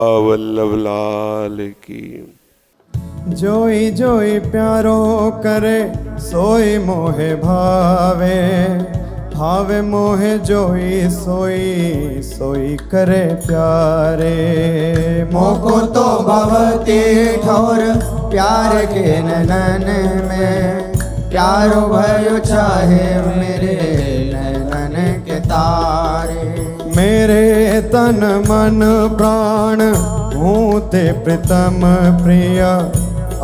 वल्लभ लाल की। जोई जोई प्यारो करे सोई मोहे भावे, भावे मोहे जोई सोई सोई करे प्यारे। मोको तो भवती ठोर प्यार के नैनन में, प्यारो भयो चाहे मेरे नैनन के तारे। मेरे तन मन प्राण हूँ ते प्रीतम प्रिय,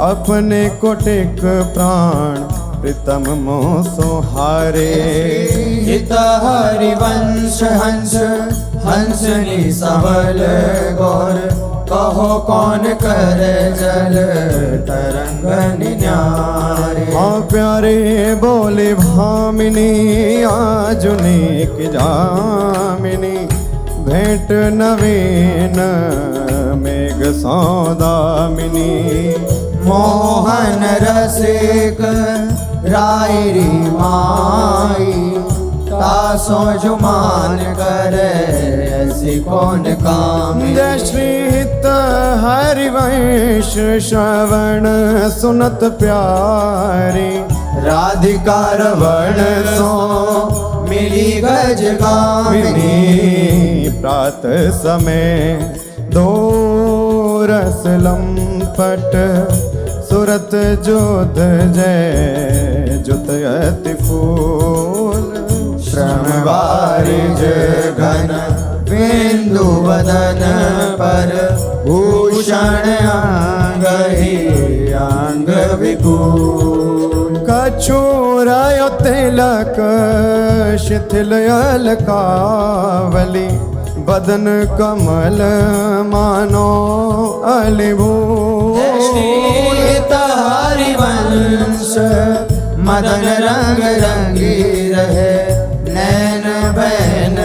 अपने कोटिक प्राण प्रीतम मोह सोहारे। हित हरिवंश हंस हंसनी सबल गौर, कहो कौन कर जल तरंग निन्यारे। हाँ प्यारे बोले भामिनी आजुनिक जामिनी, भेंट नवीन मेघ सौदामिनी। मोहन रसिक रायरी माई, तासो जुमान करे ऐसी कौन काम। जय श्री हित हरिवंश श्रवण सुनत प्यारी, राधिका रवण सो मिली गज गामिनी। प्रात समय दो रस लंपट, सुरत जोध जय जुत अति फूल। श्रम बारिज घन बिंदु वदन पर, भूषण अंग ही अंग विपुल। कछुरायो तिलक शिथिल अलकावली, बदन कमल मानो अलिभूल। हरिवंश मदन रंग रंगी रहे, नैन बैन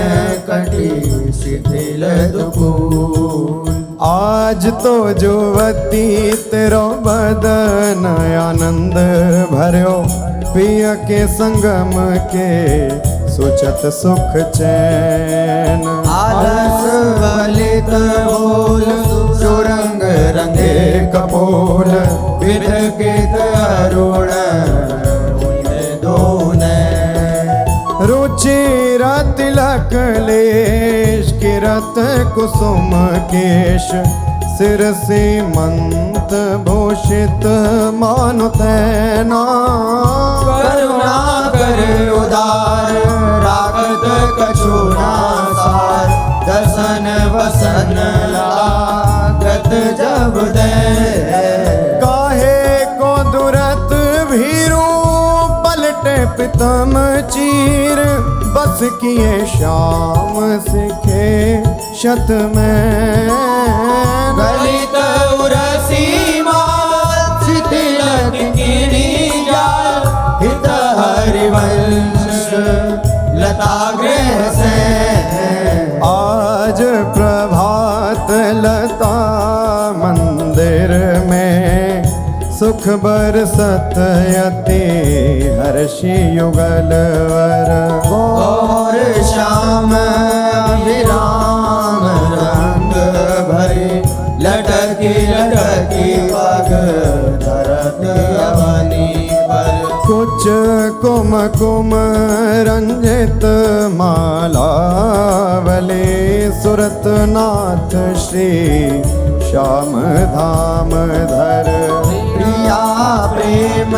कटी शिथिल दुकूल। आज तो जुवती तेरो बदन आनंद भर्यो, पिय के संगम के सुचत सुख चैन। आलस ललित बोल सुरंग रंगे कपोल, विध के तरुण रुचिर तिलक लेश किरत कुसुम केश, सिर सीमंत भूषित मानु तैना। करुणा कर उदार रागत कछुना सार, दसन वसन लागत जब दे। काहे को दुरत भीरू पलटे प्रीतम चीर, बस किए श्याम सिखे शत में। गलित उरसी माल शिथिल किनी जाल, हित हरिवंश लता गृह से। आज प्रभात लता मंदिर में, सुख बरसत यति हर्षि युगल वर। और श्याम अभिराम रंग भरे, लटकी लटकी पग धरत अवनी पर। कुछ कुम कुम रंजित मालावली, सुरत नाथ श्री श्याम धाम धर। प्रिया प्रेम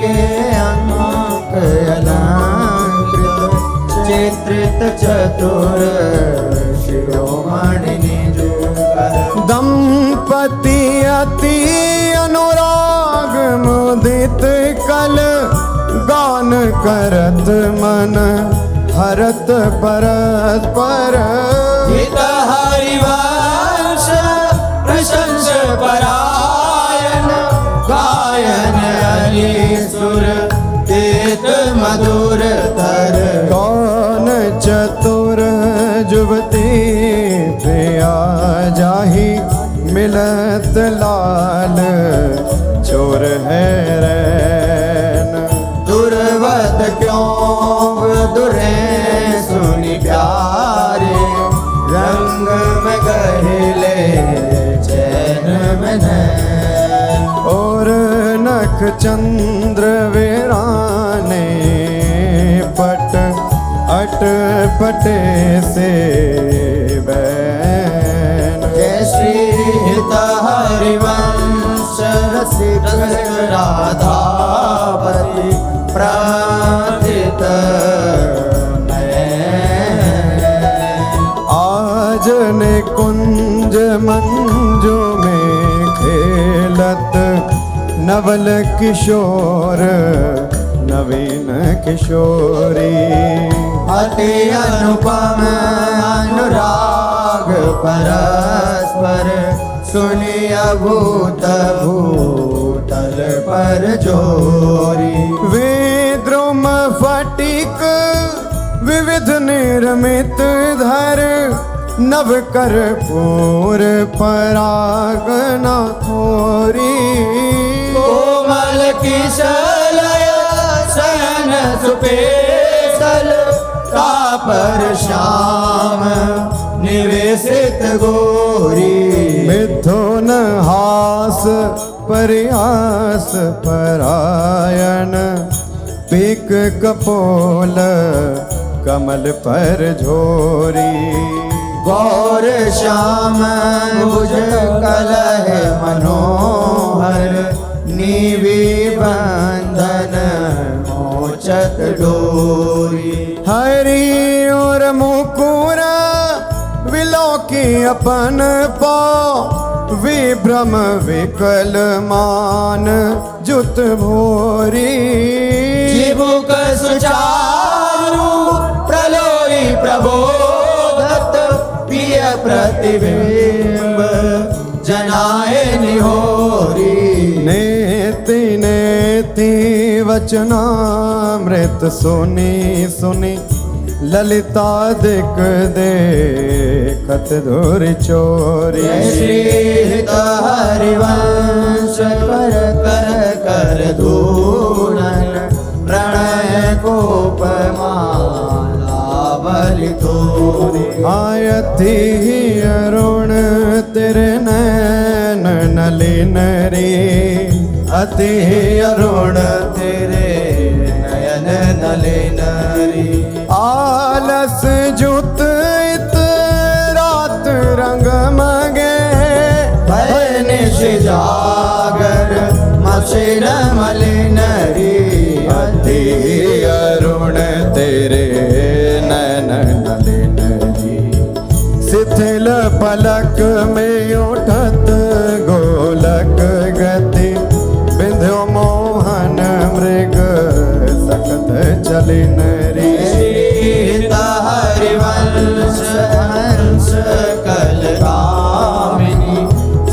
के अंक अलंकृत, चित्रित चतुर शिरोमणि निजुकर। दंपति अति अनुराग मुदित कल, गान करत मन हरत परस्पर। हित हरिवंश प्रशंस परायण, गायन अली सुर देत मधुर तर। कौन चतुर जुवती प्रिया जाही, मिलत लाल चोर है रैन। दुर्वत क्यों दुरे सुनि प्यारे, रंग में गहले चंद्र वीराने पट अट पटे से बैन। जय श्री हित हरिवंश रसिक राधापति प्रार्थित आज ने कुंज मंजू में खेलत नवल किशोर नवीन किशोरी। अति अनुपम अनुराग परस्पर सुनिय भूत भूतल पर जोरी। विद्रुम फटिक विविध निर्मित धर नव कर पूर परागना थोरी। कोमल किशलय शयन सुपेशल कापर श्याम निवेशित गोरी। मिथुन हास परिहास परायण पीक कपोल कमल पर झोरी। गौर श्याम भुज कलह मनोहर नीवी बंधन मोचत डोरी। हरि और मुकुर विलोकी अपन पाँव विभ्रम विकल मान जुत भोरी। जीवुक सुचारु प्रलोई प्रबोधत पिय प्रतिबिंब जनाए निहोरी। नेति नेति वचनामृत सुनी सुनी ललिता दिक देखत धुर चोरी। श्री हित हरिवंश कर कर कर धूलन प्रणय कोपमाला बलि तोरी। आयति अरुण तेरे नैन नलिन रे। अति अरुण तेरे नयन नलिन रे। आलस जुत इत रात रंग मगे भय निश जागर मसिर मलिन रे। अति अरुण तेरे नैन नलिन रे। शिथिल पलक में उठत गोलक गति बिंध्यो मोहन मृग सकत चलिन रे। हित हरिवंश हंस कलकामिनी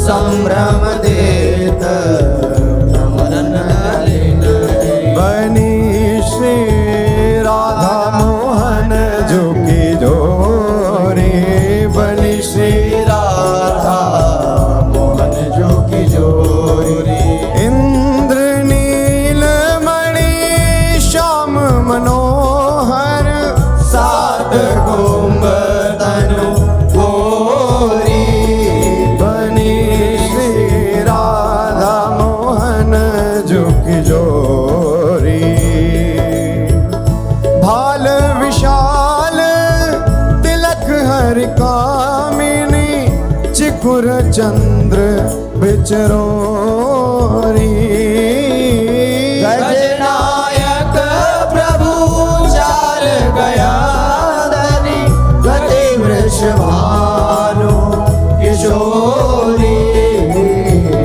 संभ्रम देत नमन नलिन रे। बनी श्री राधा मोहन झुकी जोरी। बनी श्री राधा मोहन जो की जोरी। इंद्र नीलमणि श्याम मनोहर सात कुंभ तनु गोरी। बनी श्री राधा मोहन झुकी जोरी। भाल विशाल तिलक हर कामिनी चिकुर चंद्र बिचरोरी। गजनायक प्रभु चाल गया धनी गति वृषभानु किशोरी।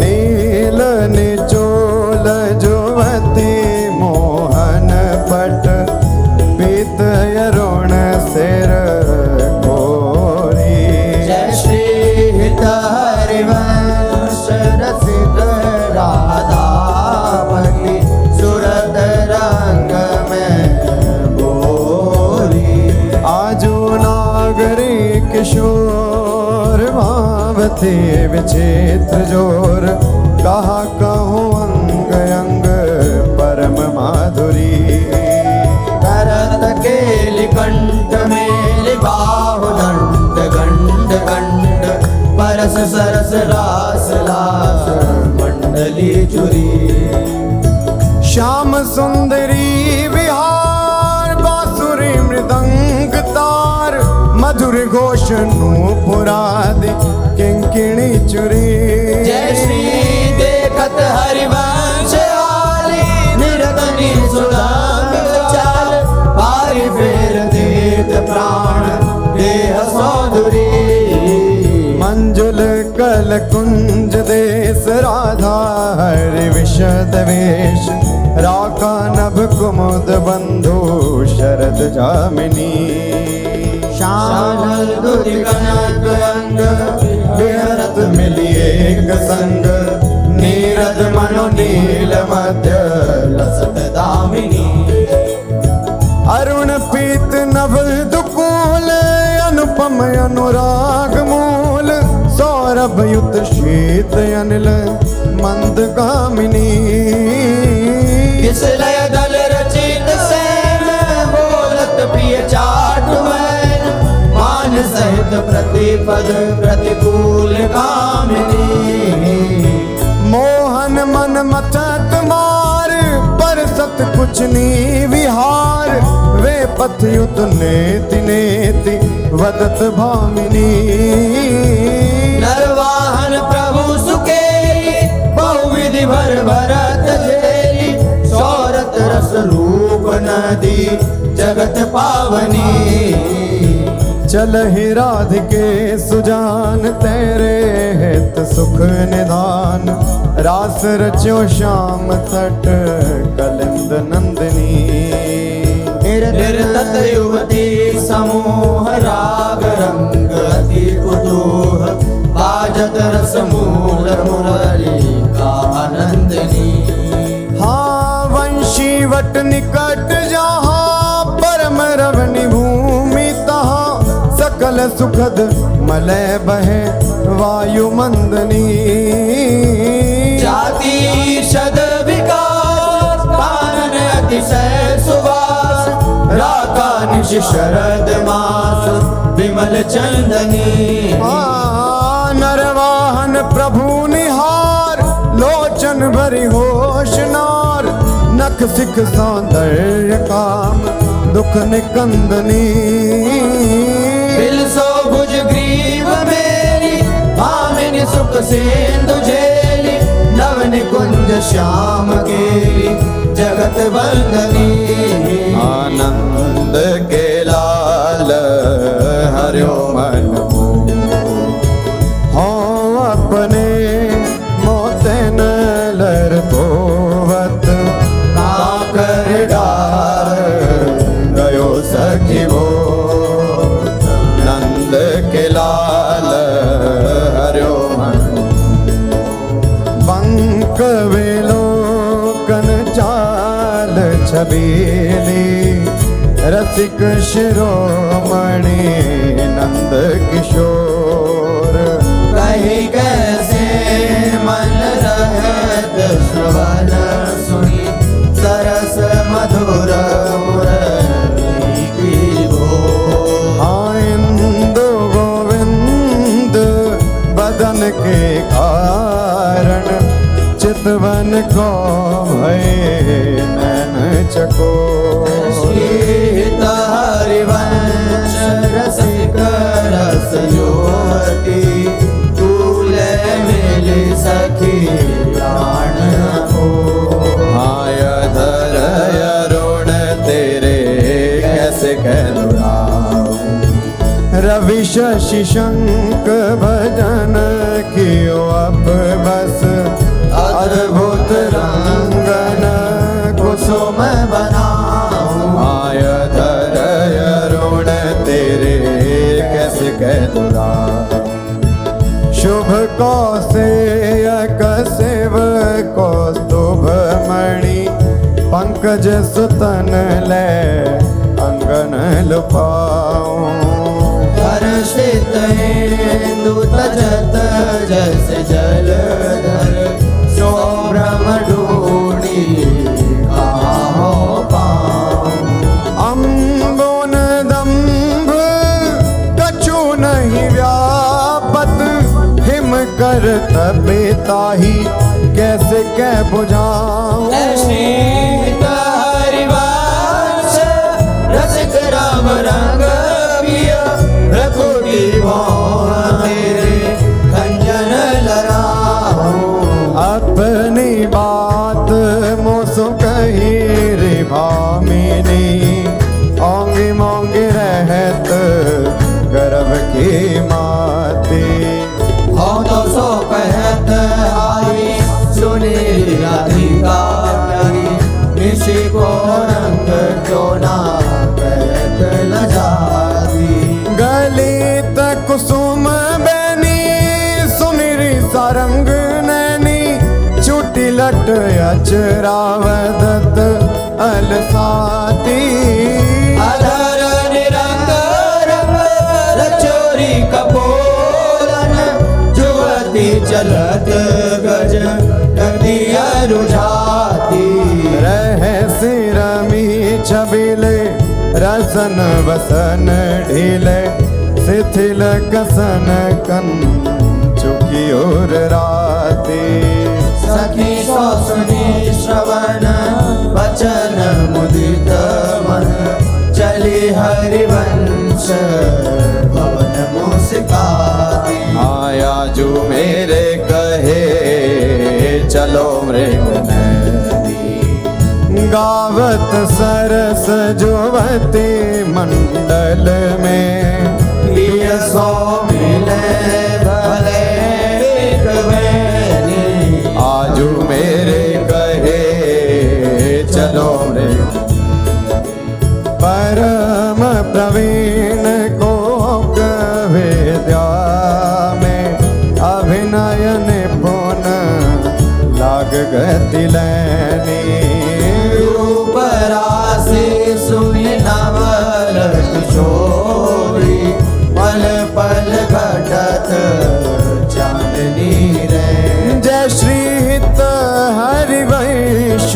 नील निचोल जुवती मोहन पट पीत अरुण सिर गोरी। जय श्री हित हरिवंश रसिक राधापति सुरत रंग में बोरी। आजू नागरी किशोर भावती विचित्र जोर। कहा कहूँ अंग अंग परम माधुरी। भरत केलि कंठ मेलि बाहु दंड गंड गंड परस सरस रास लास मंडली चुरी। श्याम सुंदरी विहार बांसुरी मृदंग तार मधुर घोष नूपुरादि किंकिणी चुरी। जय श्री देखत हरिवंश आली निरतनी सुदाम चाल पारि फेर देत प्राण देह सौंदरी। मंजुल कल कुंज देश राधा हरि विशद वेश राका नभ कुमुद बंधु शरद जामिनी। शानल दुधि कनक अंग विहरत मिली एक संग नीरद मनो नील मध्य लसत दामिनी। अरुण पीत नभ दुकूल अनुपम अनुराग मूल सौरभ युत शीत अनिल मंद कामिनी। किस लय दल रचित सैन बोलत प्रिय चाटु मैन मान सहित प्रतिपद प्रतिकूल कामिनी। मोहन मन मथत मार पर सत कुछ नी विहार वे पथ युत नेति नेति वदत भामिनी। नरवाहन प्रभु सुकेरी बहुविधि भर भरत झेली सौरत रस रूप नदी जगत पावनी। चल ही राधिके सुजान तेरे हित सुख निधान रास रच्यो श्याम तट कलिंद नंदिनी। निर्तत युवती समूह राग रंग अति कुतूह बाजत रस मूल मुरली का आनंदनी। हाँ वंशी वट निकट जहाँ परम रवनि भूमि तहाँ सकल सुखद मलय बहे वायु मंदनी। जाति शद विकास कानन अतिशय सुवास राका निश शरद मास विमल चंदनी। नरवाहन प्रभु निहार लोचन भरी होशनार नख सिख सौंदर्य काम दुख निकंदनी। बिलसो भुज ग्रीव मेरी भामिनी सुख सिंधु झेली नव निकुंज श्याम केली जगत वंदनी। आनंद के लाल हरियो मन हो अपने मोते नलर पोवत काकर डार गयो सखी वो नंद के लाल हरियो मन बंक विलोकन चाल छबीली रसिक शिरोमणि नंद किशोर। कही कैसे मन रहत श्रवण सुनी सरस मधुर मुरली की भोर। इंदु गोविंद बदन के कारण चितवन को भय नैन चकोर। सीत हरिवंश रसिक रस युवती तूले मिली सखी प्राण हो। हाय धर अरुण तेरे कैसे कहलुराऊं रवि शशि शंक भजन कियो अब बस अद्भुत रंगन कुसुम बनाऊं। आय धर अरुण तेरे कैसे कहलुराऊं शुभ कौसेयक सेव कौस्तुभ मणि पंकज सुतन ले अंगन लुपाऊं। हर्षित इंदु तजत जैसे जलधर सौभ्रम ढूंढी कहाँ हो पाऊं। अम्बुन दम्भ कछु नहीं व्यापत हिम कर तबे ताही कैसे कै बुझाऊं। श्रीत हरिवंश रसिक राम रंग पिया रघुरी तेरे खंजन लड़ाऊं। अपनी बात मोसो कही रे भामिनी, ओंगी मोंगी रहत गर्भ की माती। हो तो सो कहत आई सुनी राधिका प्यारी, निशि को रंग क्यों ना कहत लजाती। गलित कुसुम बैनी सुनिरी सारंग नैनी, चुटी लट अचरावदत अलसाती। अधर निरंग रंग रचोरी कपोलन, जुवती चलत गज नदिया रुझाती। रहस्य रमी छबिले रसन वसन ढीले, शिथिल कसन कन चुकी और राती। सखी सो सुनी श्रवण वचन मुदित मन, चली हरिवंश भवन मुस्काती। आया जो मेरे कहे चलो मृग नदी, गावत सरस जुवती मंडल में। प्रिय सो मिले भले एक बैनी, आजू मेरे कहे चलो मृग। परम प्रवीण को विद्या में, अभिनय निपुण लाग गति लैनी। रूप राशि सुनि नवल किशोरी, पल पल घटत चांदनी रे। जय श्रीत हरिवंश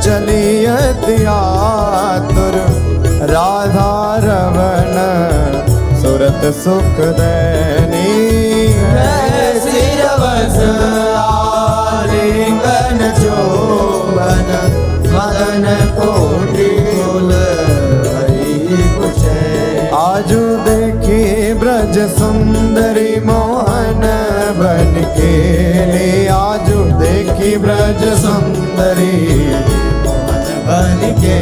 चलियत आतुर, राधा रवण सुरत सुख दैनी। सिरवस आलिंगन चोबन, मदन कोटि कुल हरि कुशे। आजू देखी ब्रज सुंदरी मोहन बन के लिए, आजू देखी ब्रज सुंदरी मोहन बन के।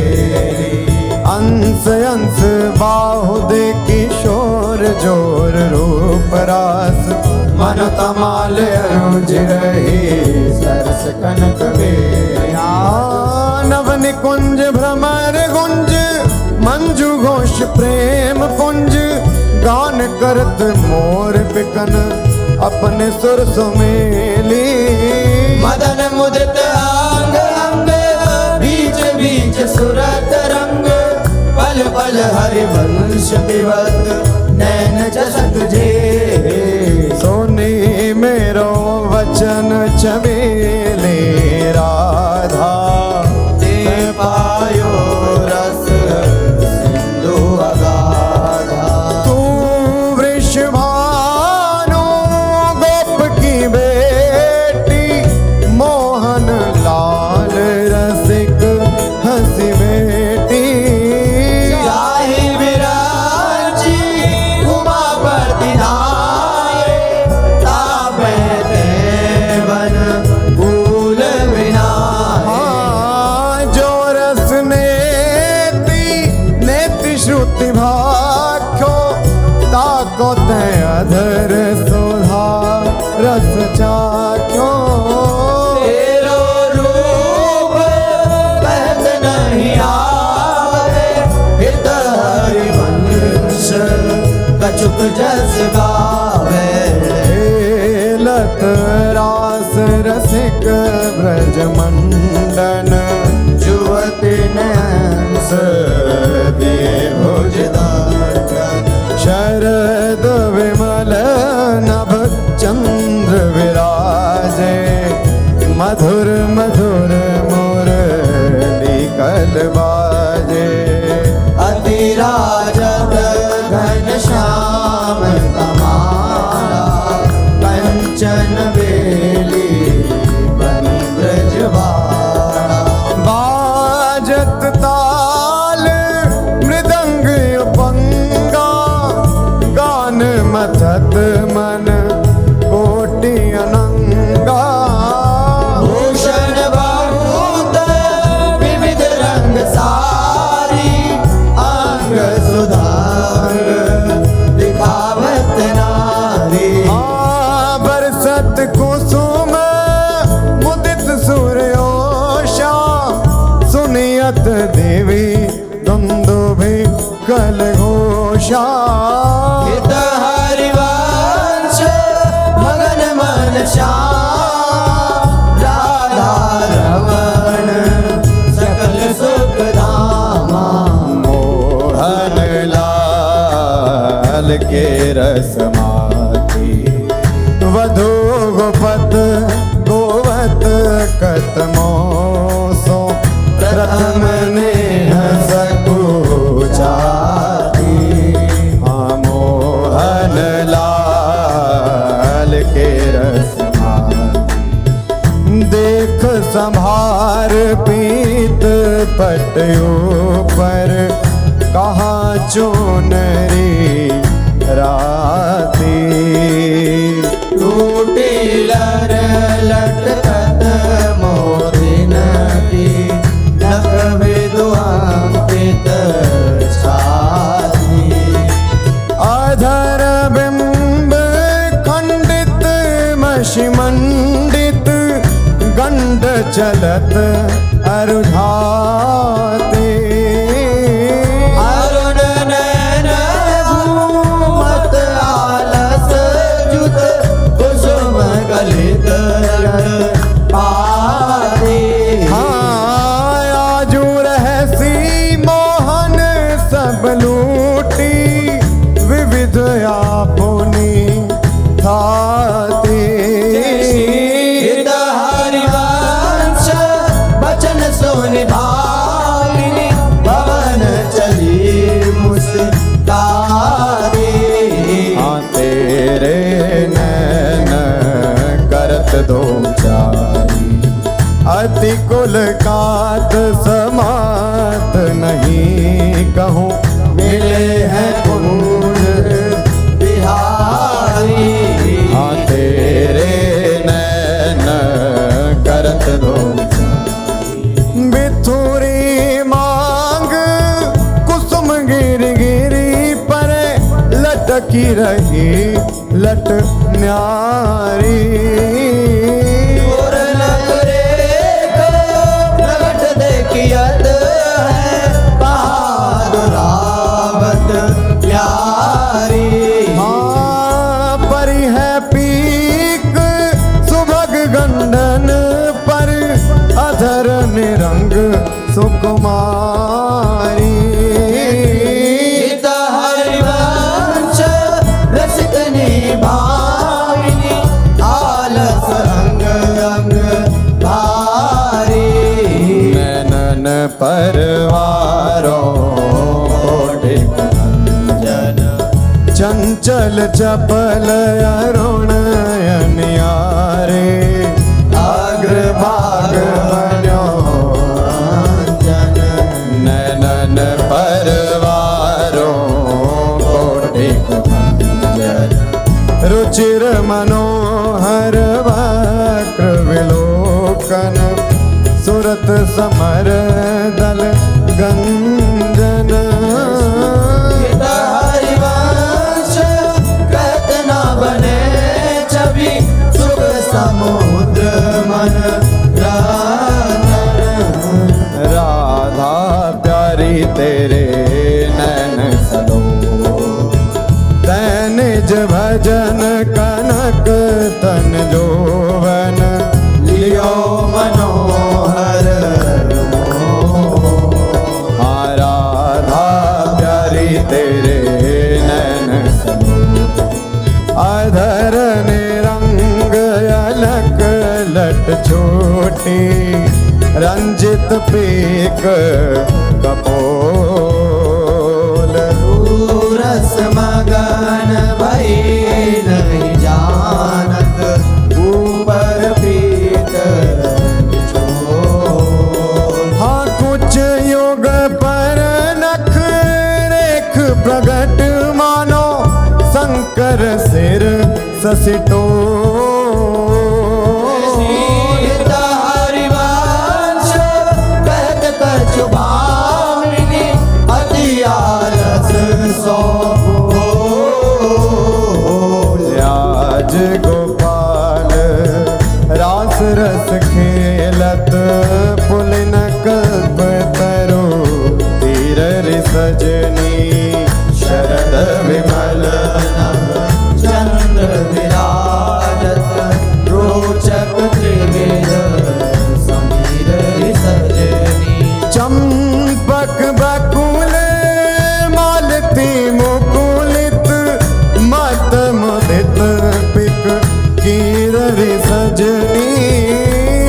अंश अंश बाहु दे किशोर जोर रूप रास, मन तमाल अरुज रही सरस कनक बेया। नव निकुंज भ्रमर गुंज मंजू घोष प्रेम पुंज, गान करत मोर पिकन अपने सुर सुमेली। मदन मुदित अंग अंग बीच बीच सुरत रंग, पल पल हरिवंश विवत नैन चसक जे। सोनी मेरो वचन छबेले राधा, दे पायो रस सिंधु अगाधा। तू वृषभानु गोप की बेटी, मोहन लाल रसिक हंसी बेटी। जाहि विराजी उमापति नाये, तापे देवन भूल विनाये। हाँ, जो रस नेति नेति श्रुति भाख्यो, ताको ते अधर सुधा रस चाख्यो। तेरो रूप कहत नहीं आवे, हित हरिवंश कछुक जस गावे। लत रास रसिक ब्रज मंडन, जुवति नैंस दिए भुजदान। शरद विमल नभ चंद्र विराजे, मधुर मधुर मुरली कल बाजे। अति राजत घन श्याम कमाला, कंचन बेली मरत कुसुम मुदित सूर्योषा सुनियत देवी दुंदुभि कल घोषा हित हरिवंश मगन मन श्याम राधा रमण सकल सुख धामा मोहन लाल के रसमाती वधु गोपत गोवत कतमोसो प्रथम ने सकुचाती मोहन लाल के रसमाती देख संभार पीत पटयो पर कहाँ चुनरी राती टूटी लर लटकत मोदिन की नख विद्वांकित छाती अधर बिंब खंडित मशिमंडित गंड चलत अरुझाते अरुण नयन घूमत आलस जुत कुसुम गलित पाती आजू रहसी मोहन सब लूटी विविध आपुनी थाती हित हरिवंश बचन सुनि भाविनी भवन चली मुस्काती तेरे नैन करत दो चारी अति कुल कात समात नहीं कहूँ मिले हैं कुंज बिहारी तेरे नैन करत दो बिथुरी मांग कुसुम गिरी गिरी पर लटकी रही लट न्यारी प्रगट देखियत है बहादुरावत प्यारी परी है पीक सुभग गंडन पर अधर निरंग सुकुमारी हित हरिवंश रसिकनी भाविनी आलस अंग अंग भारी नैनन परवारों कोटिक जन चंचल चपल अरुण अनियारे अग्रभाग बन्यो जन नैनन परवारों कोटिक जन रुचिर मनोहर वक्र विलोकन सुरत समर दल गंजन हित हरिवंश कहत न बने छवि सुख समुद्र मन रंजन राधा प्यारी तेरे नैन सलो तैनिज भजन कनक तन जोवन लियो मनोहर राधा प्यारी तेरे नैन सलो अधर निरंग अलक लट छोटी रंजित पीक कपोल रस मगन भई नहीं जानत ऊपर पीत निचोल हाँ कुछ योग पर नख रेख प्रगट मानो शंकर सिर ससिटो हित हरिवंश कहत कछु भामिनी अति आलस सो आज गोपाल रस खेलत पुलिन कल्प तरु तीर रे सजनी शरद विमल नभ चंद्र विराजत रोचक त्रिवेद समीर सजनी चंपक बकुल मालती मुकुलित मत मुदित पिक कीर रे सजनी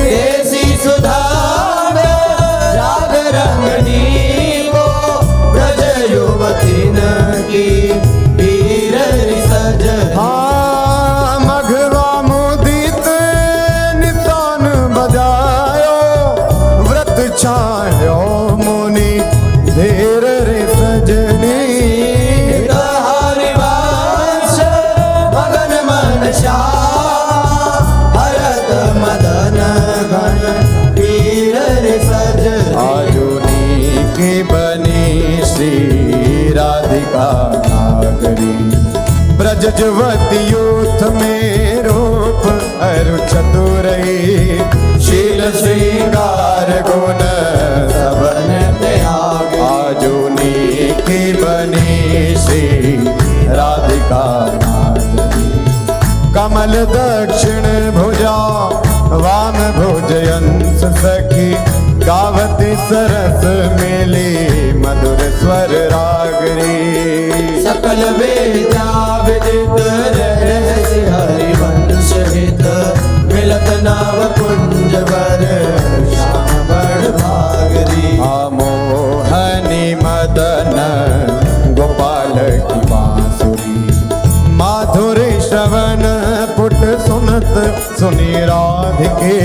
देसी सुधा राग रंगनी को ब्रज युवती की पीर सजनी हाँ मघवा मुदित नितान बजायो व्रत छायो मुनि धीर रे सजनी हरिवंश मगन मन हरत मदन घन पीर सजनी आजुनी की बनी श्री राधिका नागरी ब्रज जुवती यूथ में रूप अरु चतुरई शील श्रृंगार गुण सबन त्याग आजुनी की बनी श्री राधिका नागरी कमल दक्षिण भुजा वाम भुजयंस सखी गावती सरस मेली मधुर स्वर रागरी सकल वेदा विदित रहस्य हरिवंश हित मिलत नाव कुंज वर श्याम बड़ भागरी मोहनी मदन गोपाल की बांसुरी माधुरी श्रवण पुट सुनत सुनी राधिके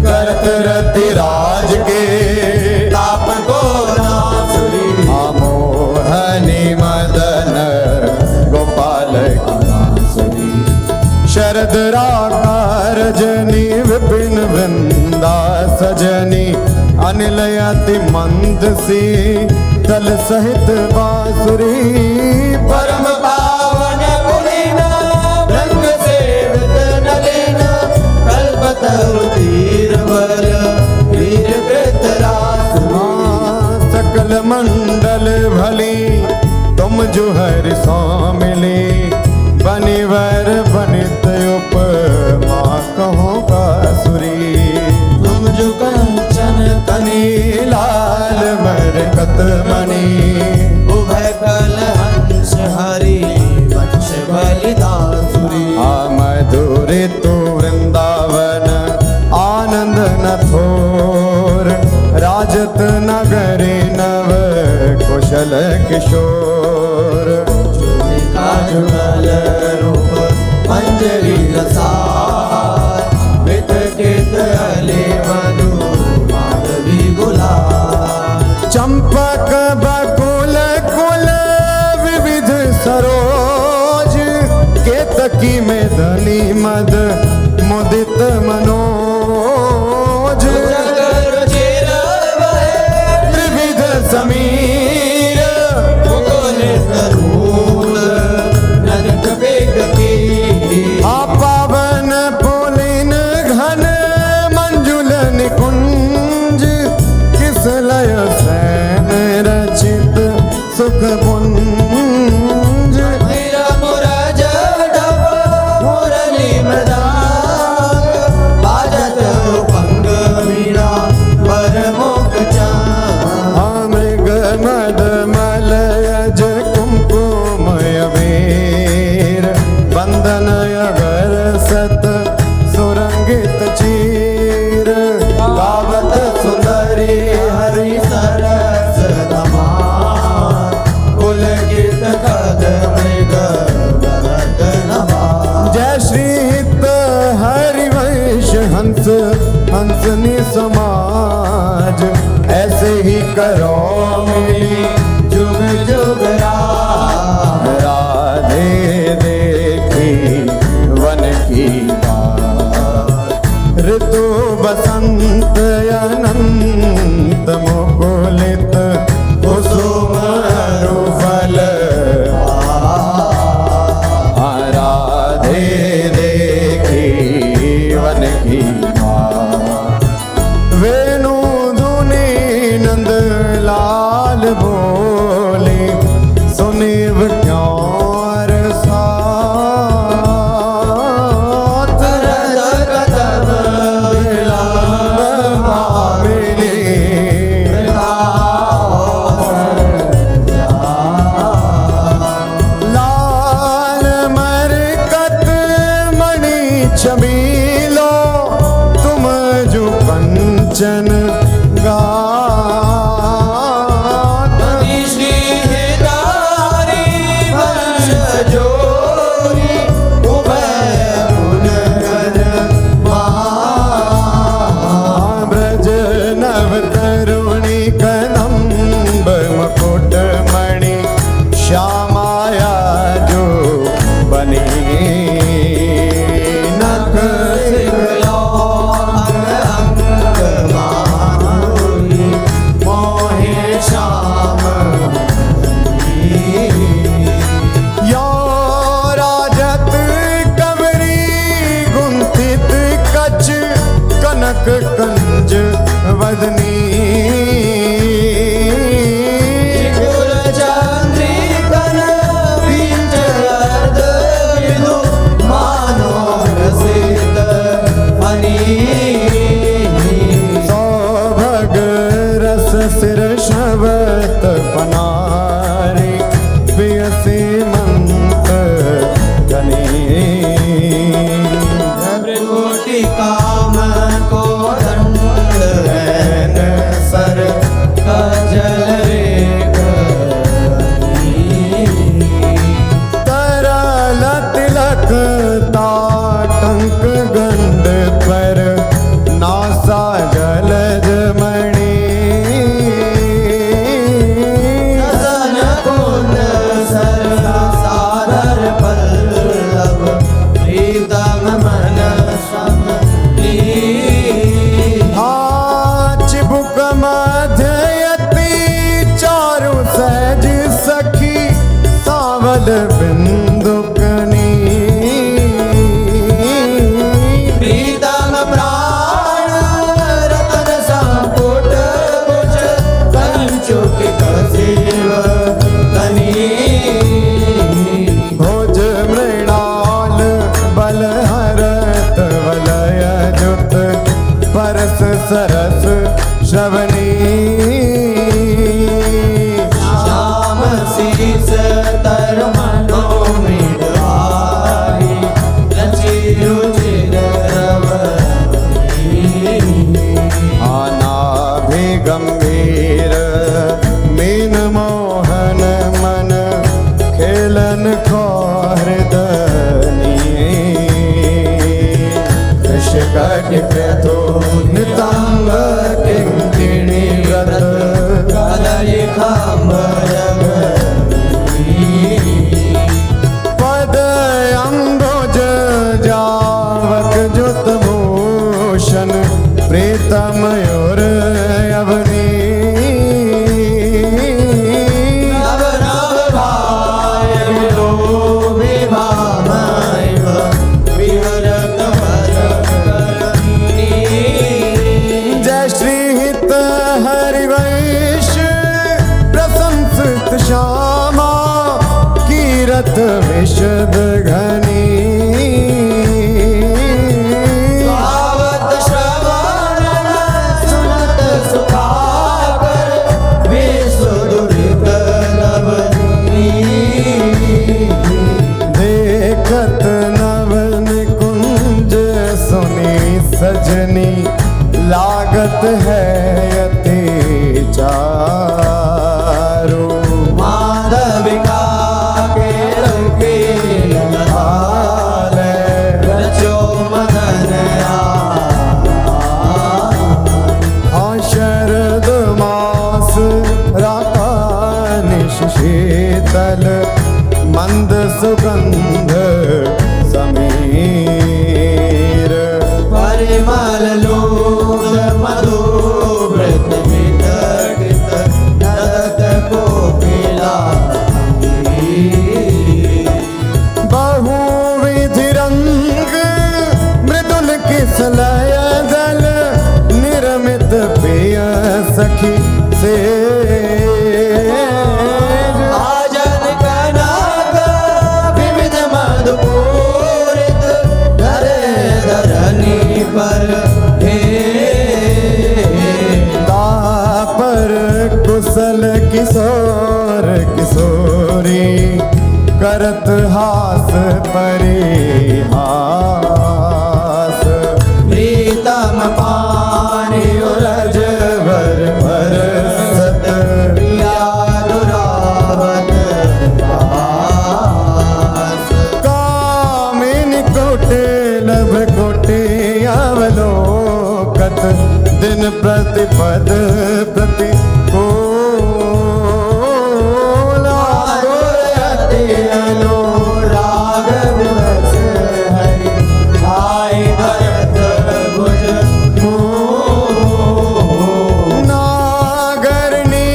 करत रति राज के ताप को नासुरी मोहनी मदन गोपाल की बांसुरी शरद रागा रजनी विपिन वृंदा सजनी अनिल अति मंद सी तल सहित बांसुरी परम पावन पुलिन रंग सेवित नलिन कल्पतरु तीरवर वीर कृतरासुरी सकल मंडल भली तुम जो हर मिली बनिवर बनित उपमा कहो बांसुरी तुम जो कंचन तनी लाल मरकत मणि उभय कल हंस हरि वंश बलिदासुरी मधुर तो वृंदावन आनंद न थोर राजत नगरी नव कुशल किशोर जुगल रूप मंजरी रसार वित कित अले मधु माधवी गुलाल चंपक बकुल कुल विविध सरोज केतकी में धनी मद मुदित मनोज चिर त्रिविध समीर मुकुलित रूप नदन वेग की पावन पुलिन घन मंजुल निकुंज किस लय सैन रचित सुख पुंज मेरा मुरज डब मुरली मृदांग बाजत पंग वीणा वर मुख चांद मृग मद मलयज कुमकुमय वीर बंदन अगर सत सुरंगित चीर गावत सुंदरी हरि सरस धमार पुलकित कद मृग भरत नवार जय श्री हित हरिवंश हंस हंसनी समाज ऐसे ही करो मिली जुग जुग राधे देखी वन की बात ऋतु बसंत अनंत मुकुलित कुसुम रुफल राधे देखी वन की बात कंज वदनी त्रिपुर चंद्रिकन बीच अर्ध बिंदु मानो रसित हनी सौभग रस सिर शबत पनारी पियसी मंत गनी त्रिकोटि काम को दंड हैन सर कजल रेख तरल तिलक ताटंक गंड पर नासा जलज मणि सन कुंड सर सादर पल्लव प्रीतम मन समनी चिबुक मध्ययति चारु सहज सखी सावल बिंदुकनी प्रीतम प्राण रतन संपुट कुच कंचुक कसीव कनी भोज मृणाल बल हरत वलय जुत परस सरस श्रवणी श्याम शीस तर मनो मृदुहारी रचि रुचिर रवनी आनाभि गंभीर मीन मोहन मन खेलन को हृदनी कृषकटिप्रथो नितांग किंकिणी व्रत कदली खम्बर पद अंगोज जावक जुत भूषण प्रीतम योर अवनी नव नव भाय विलोभि भामैव विहरत वरकरणी जय श्री हित हरिवंश प्रशंसित श्यामा कीरत विशद घनी भावत श्रवण सुनत सुखाकर विसुदुरित नवनी देखत नवन कुंज सुनी सजनी लागत है अति चारू माधविका के हाल रचो मदन शरद मास राकानिश शीतल मंद सुगंध समीर परिमल लोक मधु व्रत वितरित नरत कोकिला बहुविधि रंग मृदुल किसलय दल निर्मित प्रिय सखी से आजन कनक विविध मधुपूरित धरे धरनी पर हे तापर कुशल किशोर किशोरी करत हास परिहास प्रीतम पानी उलझ वर बरसत दुरावत पास कामिनी कोटे लभ कोटे अवलोकत दिन प्रतिपद प्रति को अनुराग दिवस हरि भाई धरत भुज नागरनी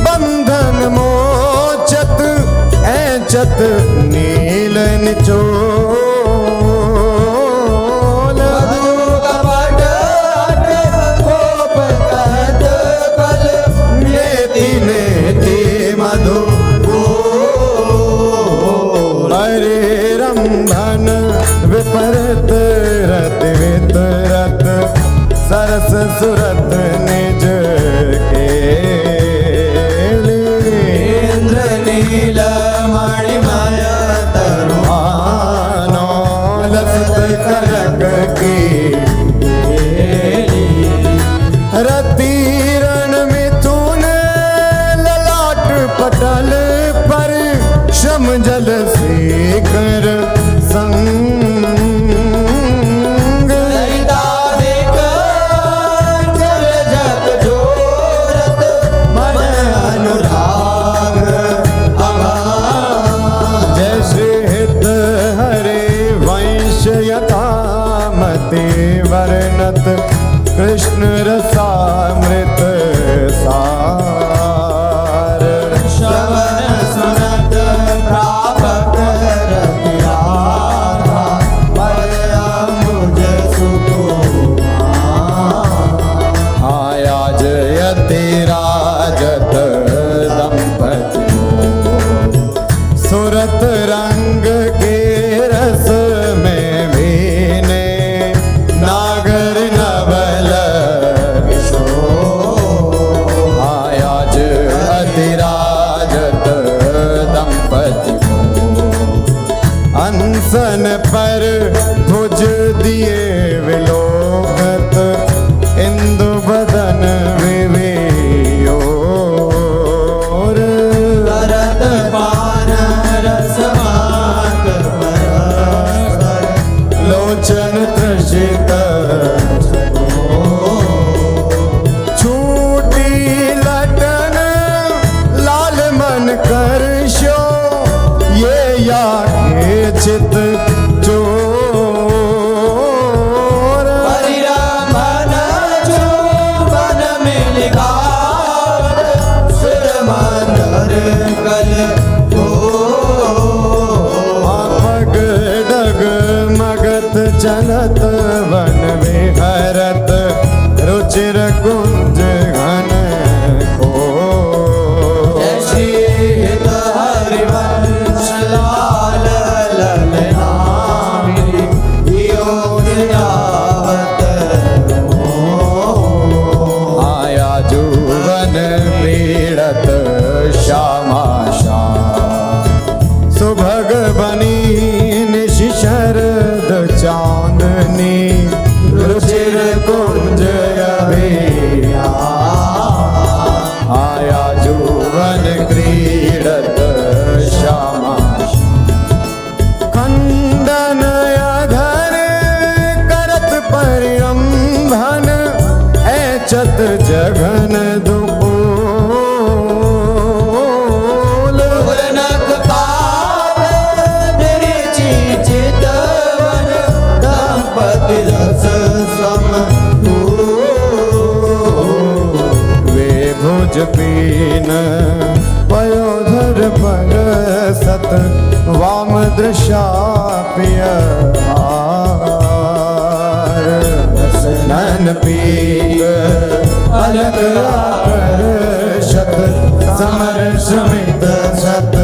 बंधन मोचत ऐचत नील निचोल कपट सुरत निज के इंद्र नील मणिमय आनो लसत कनक की रतीरण मिथुन ललाट पटल पर श्रम जल शेखर संग ललिता देख जल जग जोरत मन अनुराग अभाग। जय श्री हित हरे वंश यथामति वर्णत कृष्ण रसामृत सार श्रवण सुनत प्रापक रतिराधा मरया मुझ सुकुमार। आया जयति राजत दंपति सुरत रंग के रस में भीने नागर नवल आया जयति राजत दंपति अनसन पर भुज दिए विलोकत इंदु बदन विवेयोर करत पान रसमात परस्पर लोचन त्रषित छूटी लटन लाल मन करशो ये या के चित चोर परिरमण चुंबन मिल गावत सुर मंदर कल हो। पग डग मगत चलत वन विहरत रुचिर कुंज घन को जय श्री हित हरिवंश लाल ललनामिनी योग जावत आया जुवन पीड़त श्यामा श्याम सुभग बनी निशि शरद चांदनी रुचिर कुंज अभिया आया जुवन क्रीडत श्यामा खंडन अधर करत परिरंभन ऐचत जघन दुकूल पूर्णक पाद निरिचि चितवन दंपति रस समूल। वे भुज पीन पयोधर पर सत वाम दृशाप्य हार नन पीक अलग आकर शत समर समित सत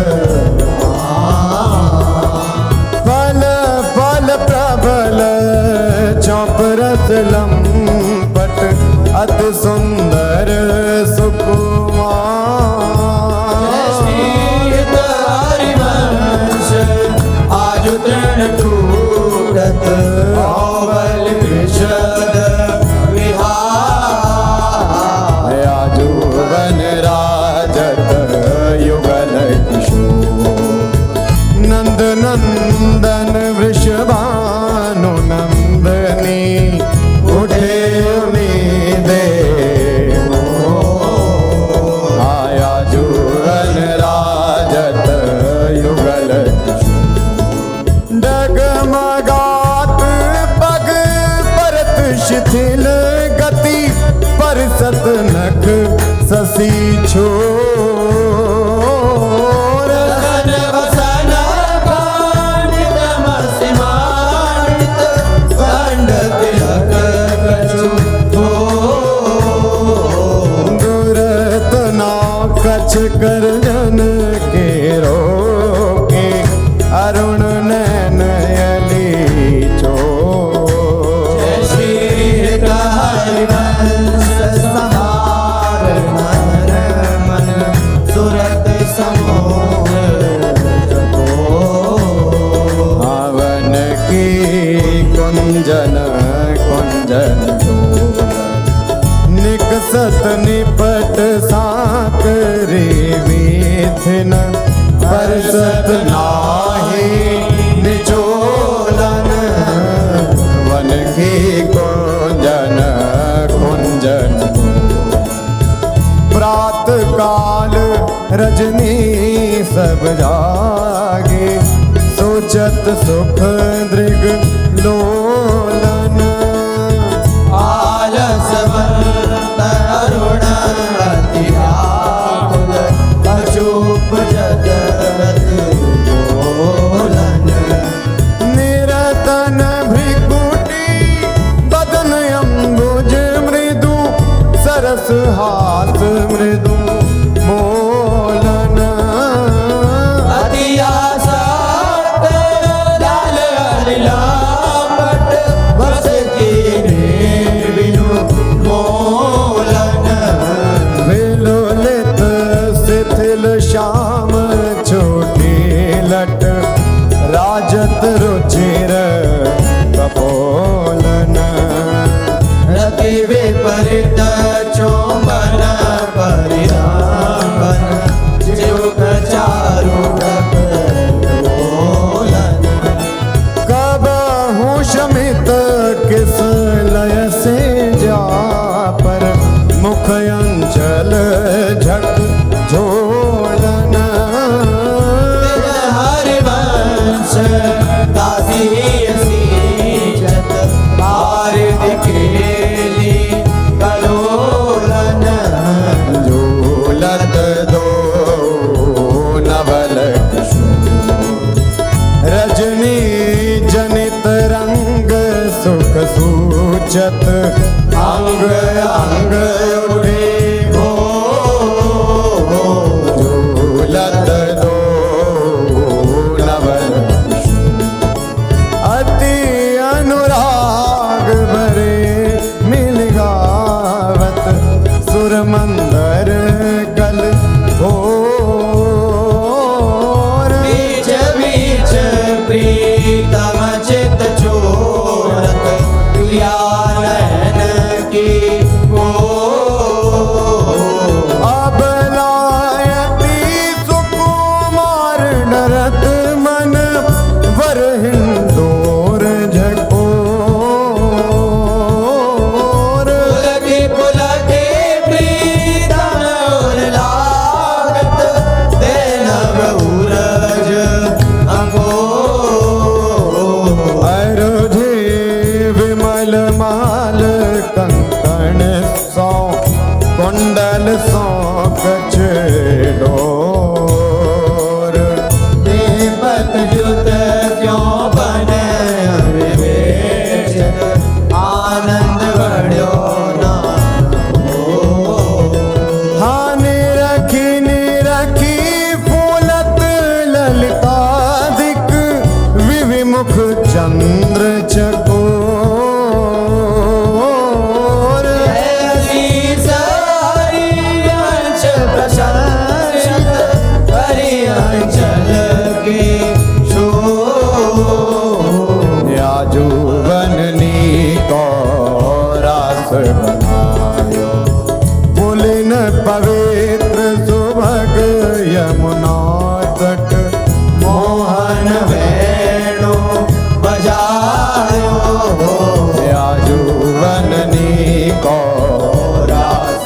फल फल प्रबल चौपरत लंपट अति सुंदर सुकुमार श्रीत हरिवंश आजु तृण टूटत औबल विशद विहार। आजुवन राजत युगल किशोर नंद नंदन वृषभानु नंदनी उठे उम्मीदे आया जुवन राजत युगल डगमगात पग परत शिथिल गति परसत नख ससी छोर रतन वसन पाणित मसिमानित खंड तिलक कछु थोर। दुरतना कछ कर जन के रोके अरुण नैन अली चो जय श्री हरिवंश कुंजन कुंजन डोलन निकसत निपट साकरी विधिन परसत नाहि निचोलन वन की कुंजन कुंजन प्रात काल रजनी सब जागे सोचत सुख दृग लोलन आलसवंत अरुण अति व्याकुल अचूप जगत बोलन निरतन भृकुटी बदन अम्बुज मृदु सरस हाथ मृदु मोलन अति आसक्त लाल हरिलापट बस कीने बिनु मोलन विलोलित शिथिल श्याम छोटी लट राजत रुचिर कपोलन रति विपरीत चोंबन परिरामन जीव चारु बोलन कबहु शमित किस लय से जा पर मुख अंचल झक झोलन हरिवंश दासी सीजत आरद केली कलोलन झूलत दो नवल रजनी जनित रंग सुख सूचत अंग अंग उठे झूलत दो नवल अति अनुराग भरे मिल गावत सुर मंदर कल भोर बीच बीच प्रीतम चित चोरत प्रियानयन की अबलायती सुकुमार डरत मन वर हिंदोर झकोर पुलकी प्रीतम लागत देन बहुरज अंगोर अरुझे विमल माल कंकण सौ कुंडल सौ कछ डोर दीपक जुत क्यों बने विवेचन आनंद बढ़्यो ना हाँ निरखी फूलत ललितादिक विविमुख चंद्र चकोर ऐसी सारी अंश प्रशंसित हरि अंचल के शोर याजुवननी को रास बनायो पुलिन पवित्र सुभग यमुना तट मोहन वेणु बजायो याजुवननी को रास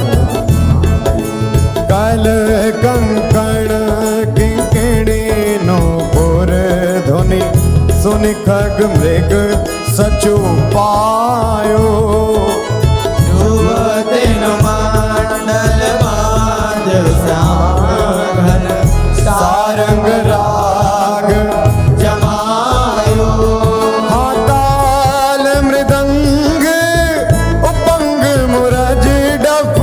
कल कंकण किंकिणी नो पुर धुनि सुनि खग मृग सचु पायो युवतिन मंडल बांध श्यामघन सारंग राग जमायो हाताल मृदंग उपंग मुरज डफ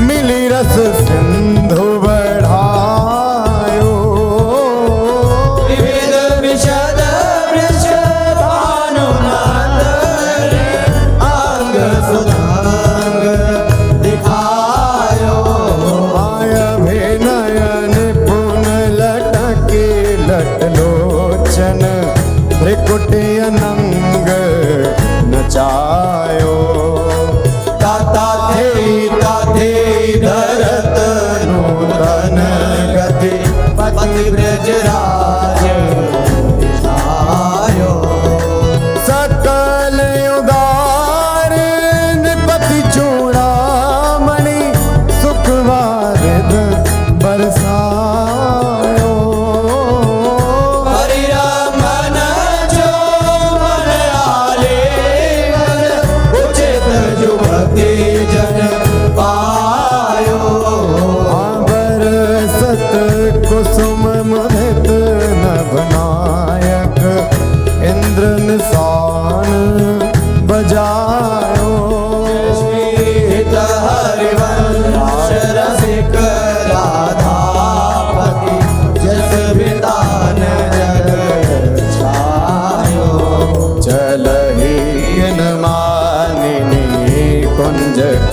मिली रस सिंधु बढ़ायो विविध विशद वृष भानुनाथ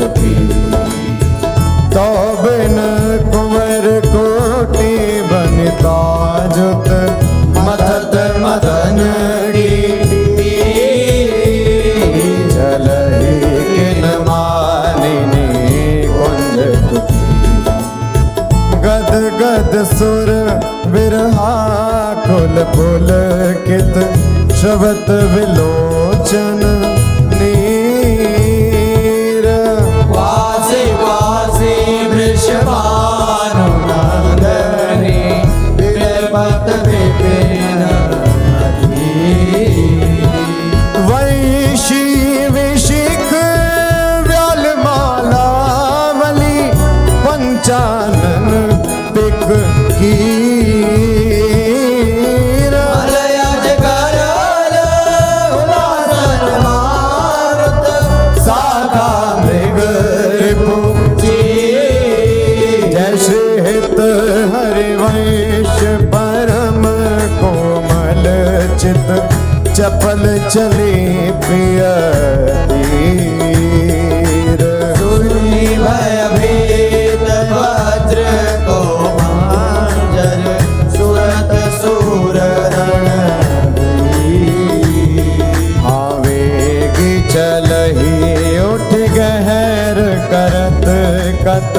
सुखी तो बिन कुंवर कोटि बनिता जुत मथत मदन चलहि किन मानिनी कुंज कुटी गद गद सुर बिरहा कुल पुल कित श्रवत विलोचन नीर वासी वासी वृषभानु नंदनी विरपत विपिन वैशी विशिख व्यालमालावली पंचानन पिक कीर मलयज करल उलासन मारुत साखा मृग रिपु जय श्री हित हरिवंश परम कोमल चित चपल चले प्रिय धीर सुनी भयभीत वज्र को मांजर सुरत सूर आवेगी चलही उठ गहर करत कत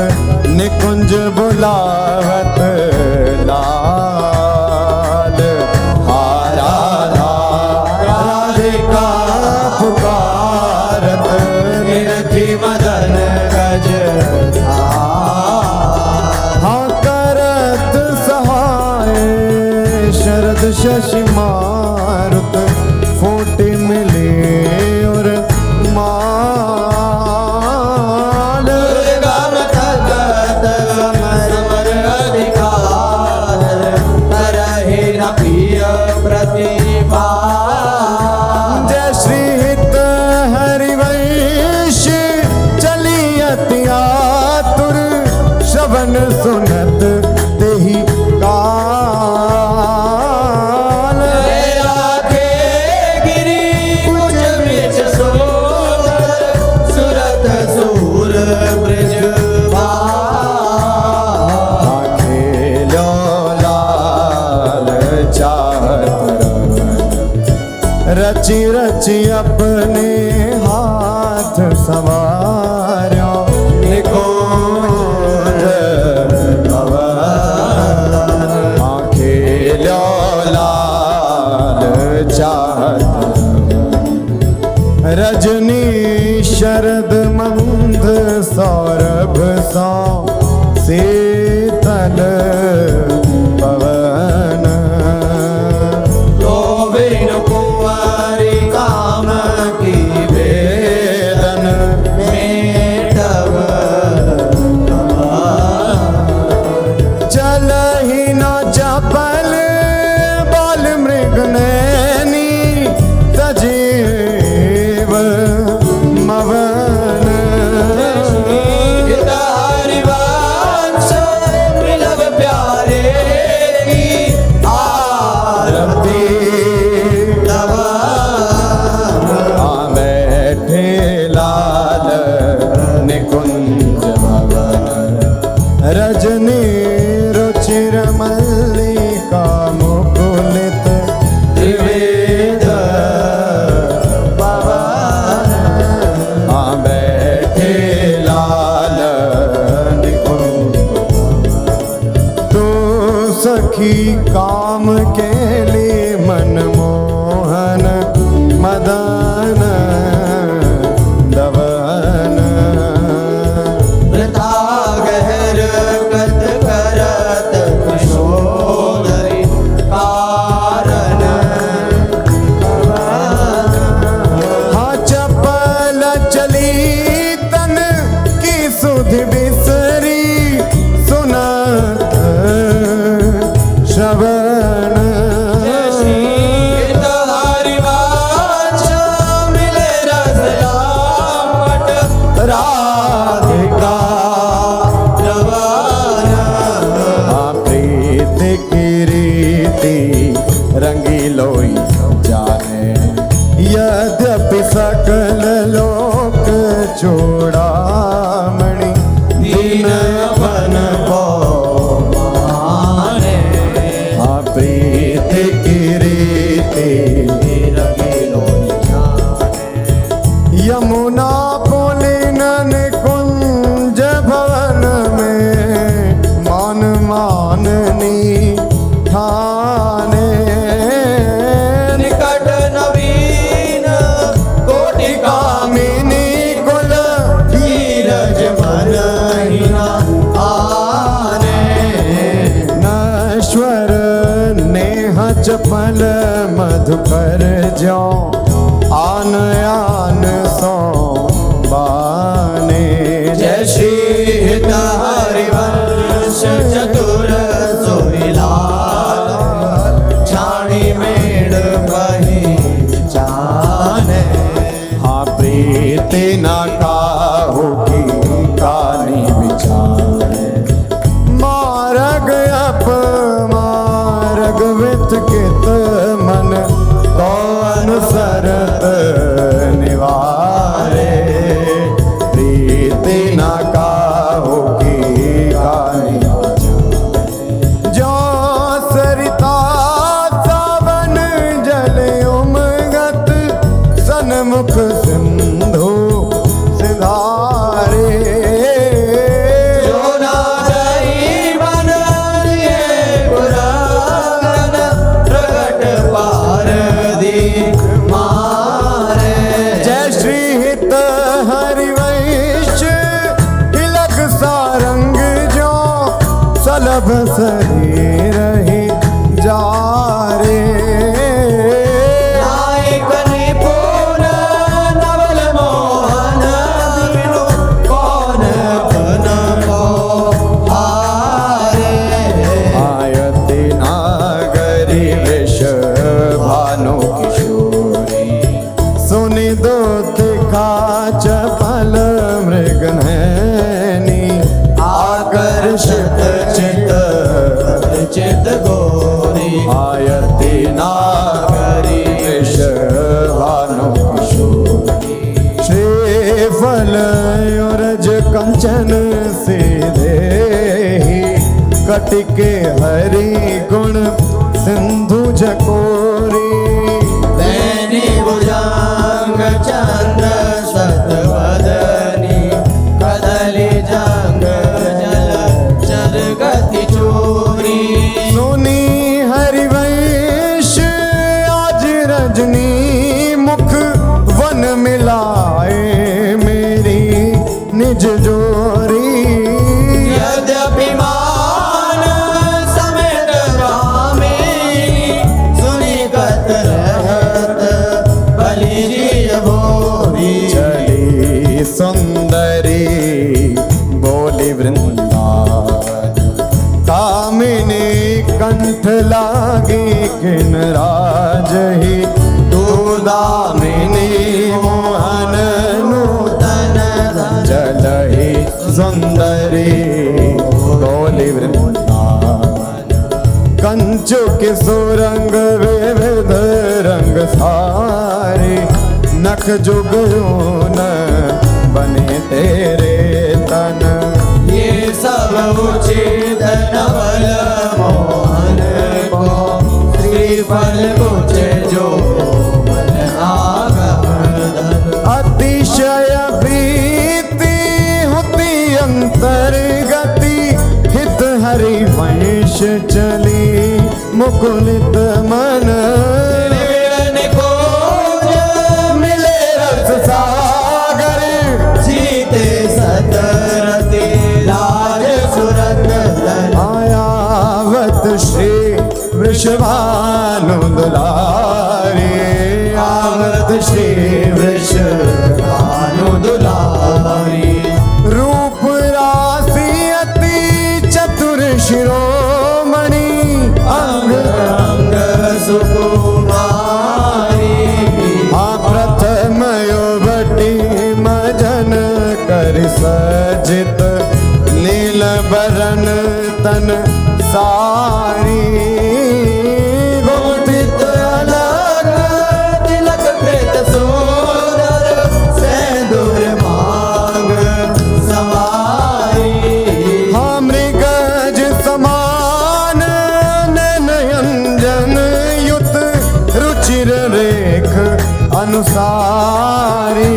निकुंज बुलावत लाल हारा राधिका पुकारत निरखी मदन गज हाँ करत सहाय शरद शशि मारुत फोटे मिले और माल दुर्गम तगत मर मर अधिकार तरहि न प्रिय प्रतिभा जय श्री हित हरिवंश चलियति आतुर श्रवण सुनत तेहि काल राखे गिरि कुछ बिच सोदर सुरत सूर ब्रज खेलो लाल चातर रचि रचि अपने हाथ संवार्यो निकुंज भवन खेलो लाल चातर रजनी शरद मंद सौरभ सौ शीतल पवन गोविंद कुंवारी काम की वेदन मेटव चलहि न चपल बाल मृग नैनी तजीव मवन हरिवंश मिलव प्यारे की आरती तव बैठे लाल निकुंज भवन रजनी रुचिर मल्लिका मुकुलित त्रिवेद पवन बैठे लाल निकुंज तो सखी काम के लिए मनमोहन मदन दवन वृथा गहर कत करत किशोदरी कारण हाँ चपल चली तन की सुध बिसरी सुनत श्रवण हरिवंश मिले रस लापट राधिका रवन प्रीत की रीति रंगी लोई जाने यद्यपि सकल लोक छोड़ा यमुना पुलिनन कुंज भवन में मान माननी ठाने निकट नवीन कोटि कामिनी कुल धीरज मन हिना आने नश्वर नेह चपल मधुकर जो आन आन सो बाने जय श्री हित हरिवंश चतुर सोहिलाल छाणी मेड़ बही जाने हाँ प्रीति न काहू की कानी विचारे मार्ग अपमार्ग वित कित मन तो अनुसरत निवारे प्रीति न काहू की कानी जो सरिता सावन जल उमगत सन्मुख सिंधु सिधारे जो ना गई बन लिए पुराण प्रगट पार दी मारे जय श्री हित हरिवंश तिलक सारंग जो सलभ शरीर ही जा रे नायक निपुण नवल मोहन बिनु कौन बन को हारे आयति नागरी विष भानु किशोरी सुनि दूत का चपल मृगनैनी आकर्षित चित चित गोरी आयति नागरी विष भानु किशोरी श्रीफल उरज कंचन सीधे कटिके हरि गुण सिंधु झकोरी नैनी भुजंग चंद्र सतवदनी कदली जंग जल चर गति चोरी सुनी हरिवंश आज रजनी मुख वन मिलाए मेरी निज जोरी यद्यपि मान समेत रामे सुनी कत रहत बलि जिय भोरी चली सुंदरी बोली वृंदावन कामिनी कंठ लागी किन राज ही तू दामिनी मोहन नूतन जलहि सुंदरी बोली वृंदावन कंचु के सुरंग विविध रंग सारे नख जुगनून बने तेरे तन ये सब उचित नवल मोहन को श्रीफल कुछ जो मन आगमन अतिशय प्रीति होती अंतर्गति हित हरि वंश चली मुकुलित मन मिले रस सागर जीते सतरते लाज सुरत आयावत श्री वृषभानु दुलारी आवत श्री भानु दुलारी रूप राशि अति चतुर शिरोमणि अंग अंग सुकुमारी प्रथम युवटी मजन कर सजित नील बरन तन सारी गोटित अलग तिलक कृत सुंदर सेंदूर मांग सवारी मृगज समान नयनजन युत रुचिर रेख अनुसारी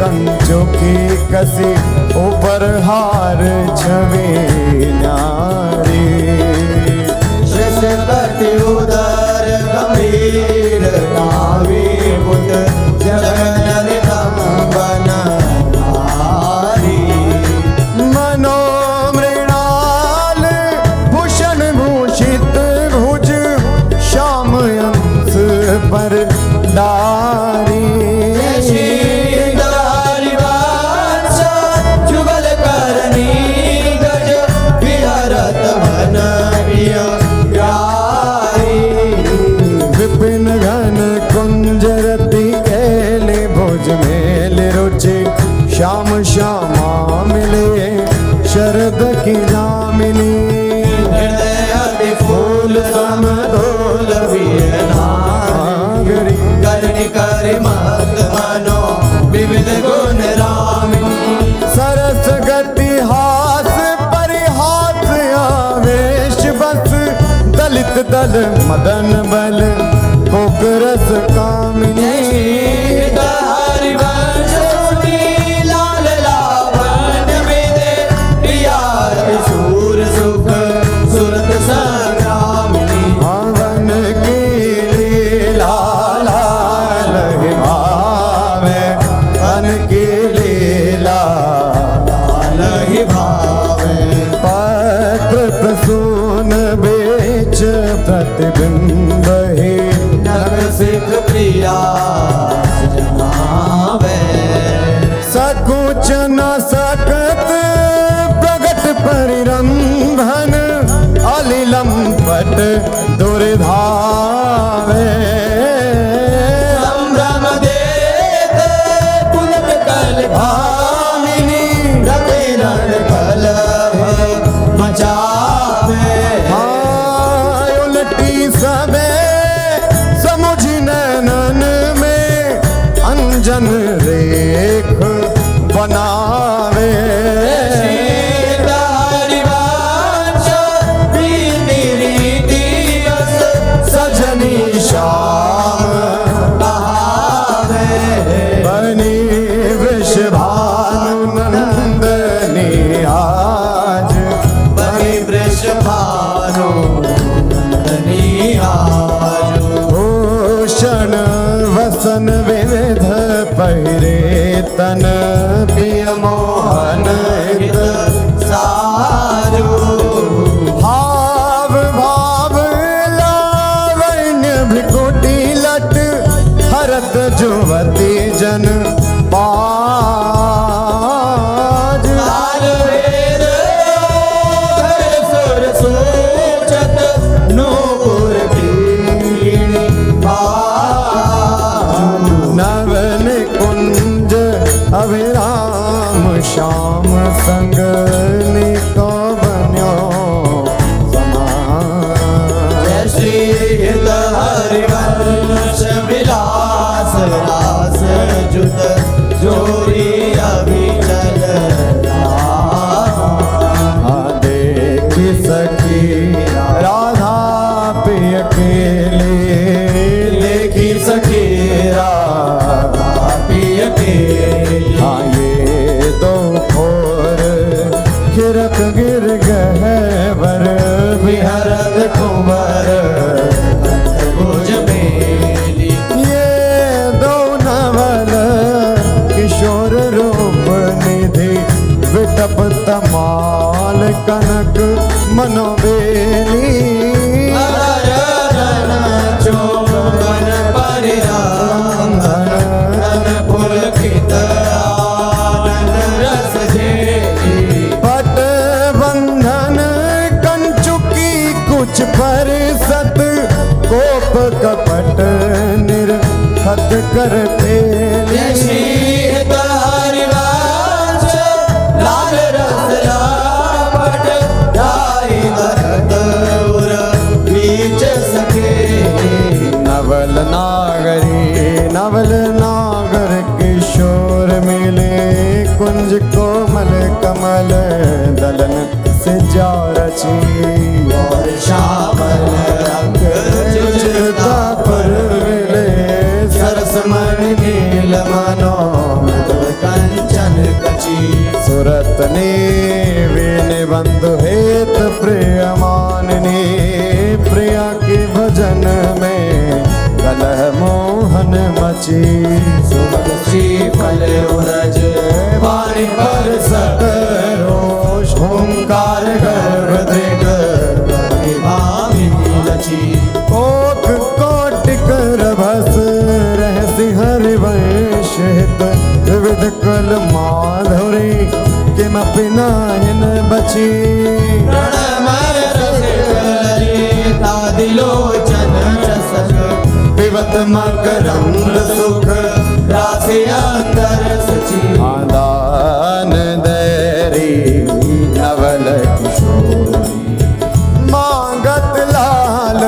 कंचों की कसी ऊपर हार छवि न्यारी। श्रेष्ठपति उदर गंभीर नावी पुत जगन तंबन नारी। मनोमृणाल भूषण भूषित भुज श्याम अंश पर डारी। जुगल करनी गज विहरत वन विपिन घन कुंजरती केले भुज मेल रुचि श्याम श्यामा मिले शरद की जामिनी। हृदय अति फूल समतोल नागरी करनी करि मत मनो विविध गुण रामिनी। सरस गति हास परिहास आवेश बस दलित दल मदन बल कोक रस कामिनी। हरिवंश सुनी लाल लावण्य विदे प्रिया सूर सुख सुरत संग्रामिनी। हवन की लीला लाल ही भावे वन की लीला लाल ही भावे। पत्र प्रसून बेच प्रतिबिंब ही नग सिख प्रिया जमावे। सकुच न सकत प्रगट परिरंभन अलिलम पट दुर्धावे। संभ्रम देत पुलक कल भामिनी रति रण कलह मचावे। उलटी सबे समुझ नैनन में अंजन रेख बनावे। हरिवंश प्रीति रीति रस सजनी श्याम बहावे। बनी वृषभानु नंदनी आज बनी वृषभानु नंदनी आज। भूषण वसन विविध पहिरे तन प्रिय मोहन हित सारू। भाव भाव लावण्य भ्रिकुटी लट हरत जुवती जन पाज। ताल वेद धर सुर सूचत नूपुर पीणी बाजू। नवन कुंज अभिराम श्याम संग निको बन्यो समान। जय श्री हरिवंश विलास रास जुत जोरी अभिचल देखी सखी राधा प्रिय केले। देखी सखी राधा प्रिय केली। हाँ ये दो खोर खिरक गिर गहवर विहरत कुंवर भुज मेली। ये दो नवल किशोर रूप निधि विटप तमाल कनक मनोबेली। हररण चोबन परिरांधन तन पुलकित आनंद रस झेली। पट बंधन कंचुकी कुछ पर सत कोप कपट निर्खत कर जय श्री हरिवंश लाल रस लापट ढाई भरत उर बीच सके। नवल नागर किशोर मिले कुंज कोमल कमल दलन से जा रची। और श्यामल रंग जुझता पर मिले सरस मणि नील मनो मृदुल कंठ विविध कुल माधुरी किमपि नाहिन बची प्रणमय रसिकललिता दिलोचन रसक पिबत मकरंद सुख राशि अंतर सची आदान दैरी नवल किशोरी मांगत लाल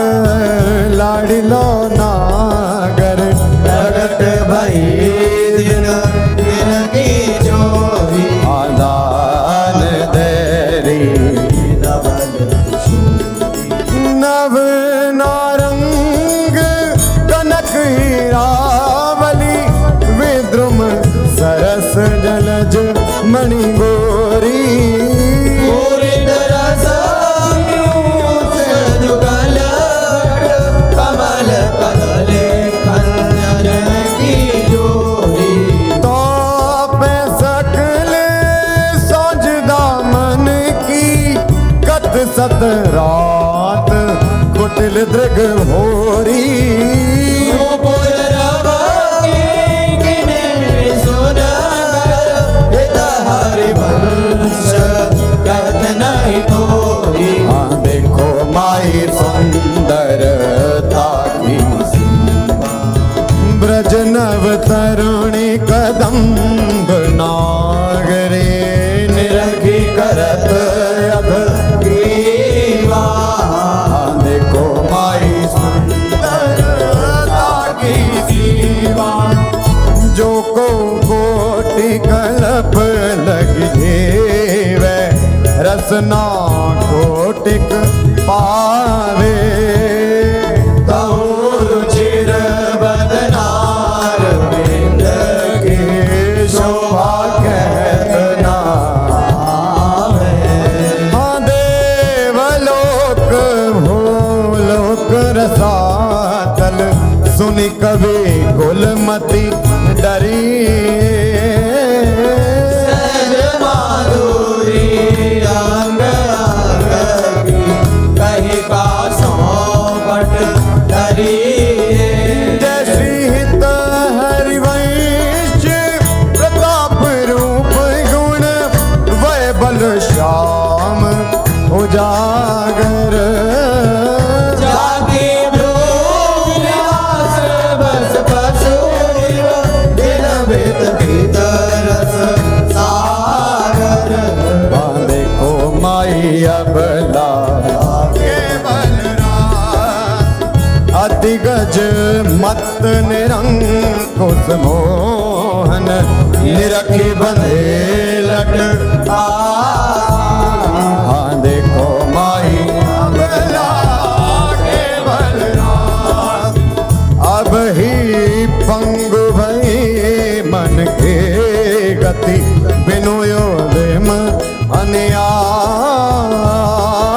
लाडिलो नागर प्रगट भई दिन दिन की जोरी आदान दैरी नवल नव नारंग कनक हीरावली विद्रुम सरस जलज मणि गोरी पूरित रस पीयूष जुगल कमल कदले खंजर की जोरी तो पे सकल सौजदा मन की कत सत रात कुटिल दृग भोरी गोकुल रवि किने सुनगर हित हरिवंश कहत नहीं तोरी देखो माई सुंदरता की ब्रज नव तरुणी कदम्ब नागरे निरखी करत अध ग्रीवा देखो माई सुंदरता की सीमा जो को कोटि कल्प लगे वे रसना कोटिक पावे रुचिर बदनार बिंद के शोभा कहतना हाँ देवलोक भूलोक रसातल सुनि कवि कुलमति डरी सहज माधुरी अंग अंग की कही का सौपट धरी जय श्री हित हरिवंश प्रताप रूप गुण वै बल श्याम उजागर जागे भ्रूविलास बस पशुरिव दिन भेद भीतरस सागर देखो माई अबला केवल अति गज मत निरंकुश मोहन निरखी बंधे लट हाँ देखो माई अबला केवल अब ही पंगु भई मन के गति बिनु योदिम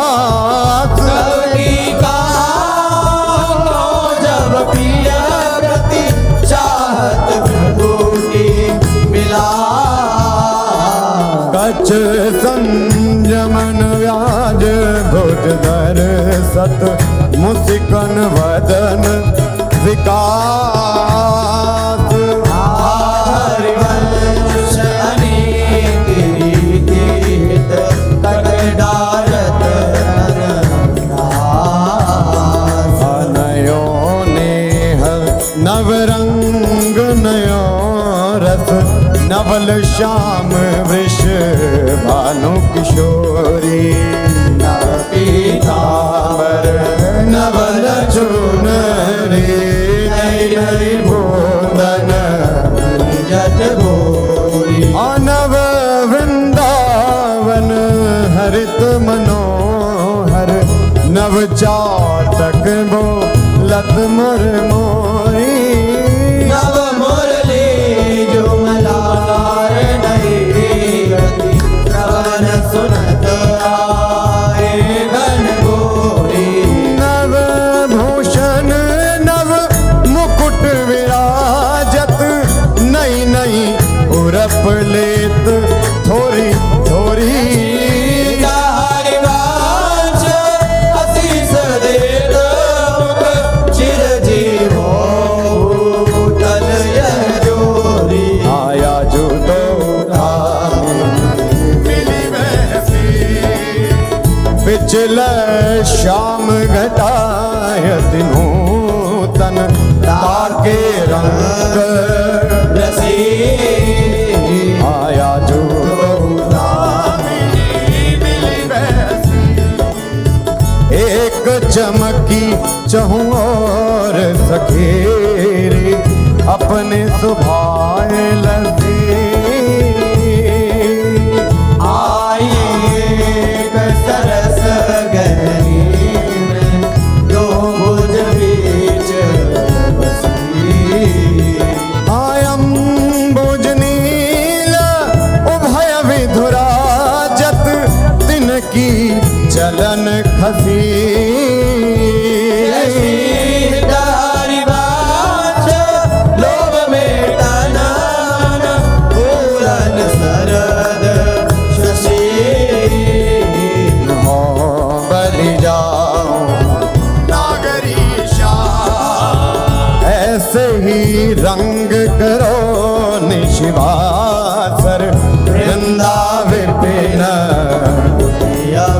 अन्यास कवि का जब प्रिय प्रति चाहत विभूति मिला कछ संयमन व्याज भुज धर सत मुसिकन वदन विकास हरिवंश अनेक रीति हित कट डारत नरनास। नयो नेह नवरंग नयो रस नवल श्याम वृष भानु किशोरी नव पीतांबर नवल चुनरी नई नई भोदन जट गोरी नव वृंदावन हरित मनोहर नव चातक बो लत मुर मोरी नव मुरली जो मलार नहीं गति श्रवण सुनत आए घन गोरी नव भूषण नव मुकुट विराजत नई नई उरप लेत थोरी थोरी हरिवंश आशीष देत मुख चिरजीव भूतल यह जोरी आया मिल श्याम घटायत नूतन ताके रंग रसी आया जो एक चमकी चहूँ और सखेरे अपने सुभाए लगे एक सरस गहरी में दो भुज बीच बसी आयम भुजनील उभय विधुराजत तिनकी चलन खसी लोभ में टनन पूरन सरद शशि हो बलि जाओ नागरीशा ऐसे ही रंग करो निशिवासर वृंदा विपिन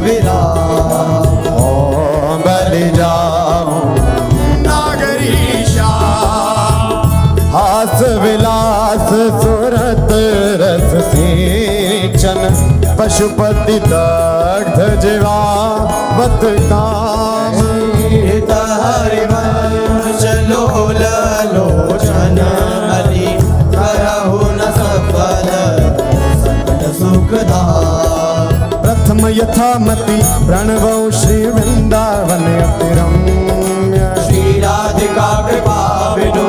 विराम हो बलि जाओ नागरीशा हास विलास सुरत रस सिंचन पशुपति दग्ध जीवावत काम हरिवंश लोल लोचन हरि करहु न सफल सकल सुखदा प्रथम यथामति प्रणवो श्री वृंदावन अति रम्य श्री राधिका कृपा विनो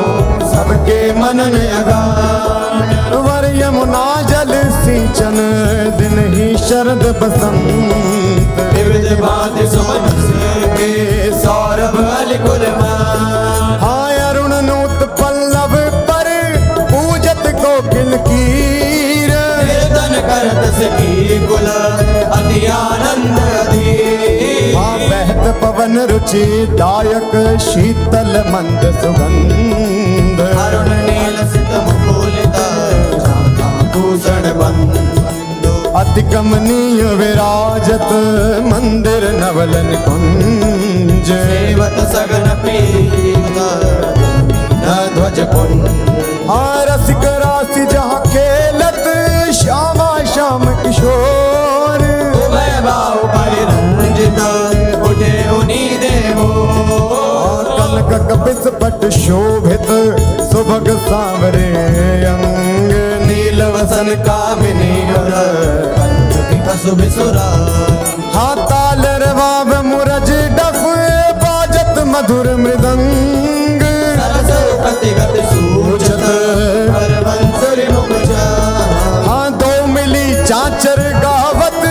सबके मनन अगान वर यमुना जल सिंचन दिन ही शरद बसंत विविध भांति सुमन के सौरभ अलिकुल हाय अरुण नूत पल्लव पर पूजत कोकिल कीर कीर्तन करत सखी कुल अति आनंद अधीर हाँ बहत पवन रुचि दायक शीतल मंद सुगंध अरुण नील सित मुकुलित भूषण बंधु अति कमनीय विराजत मंदिर नवलन कुंज सेवत सगन प्रीत न ध्वज कुंज हाँ रसिक राशि जहाँ खेलत श्यामा श्याम किशोर उभय बाहु परिरंजित उठे उनी देवो कनक कपिस पट शोभित सुभग सांवरे अंग नील वसन कामिनी और कसुभ सुरा हाँ ताल रवाव मुरज डफ बाजत मधुर मृदंग सरस कति गति सूचत हर बंसुरी मुख हाँ दो मिली चाचर गावत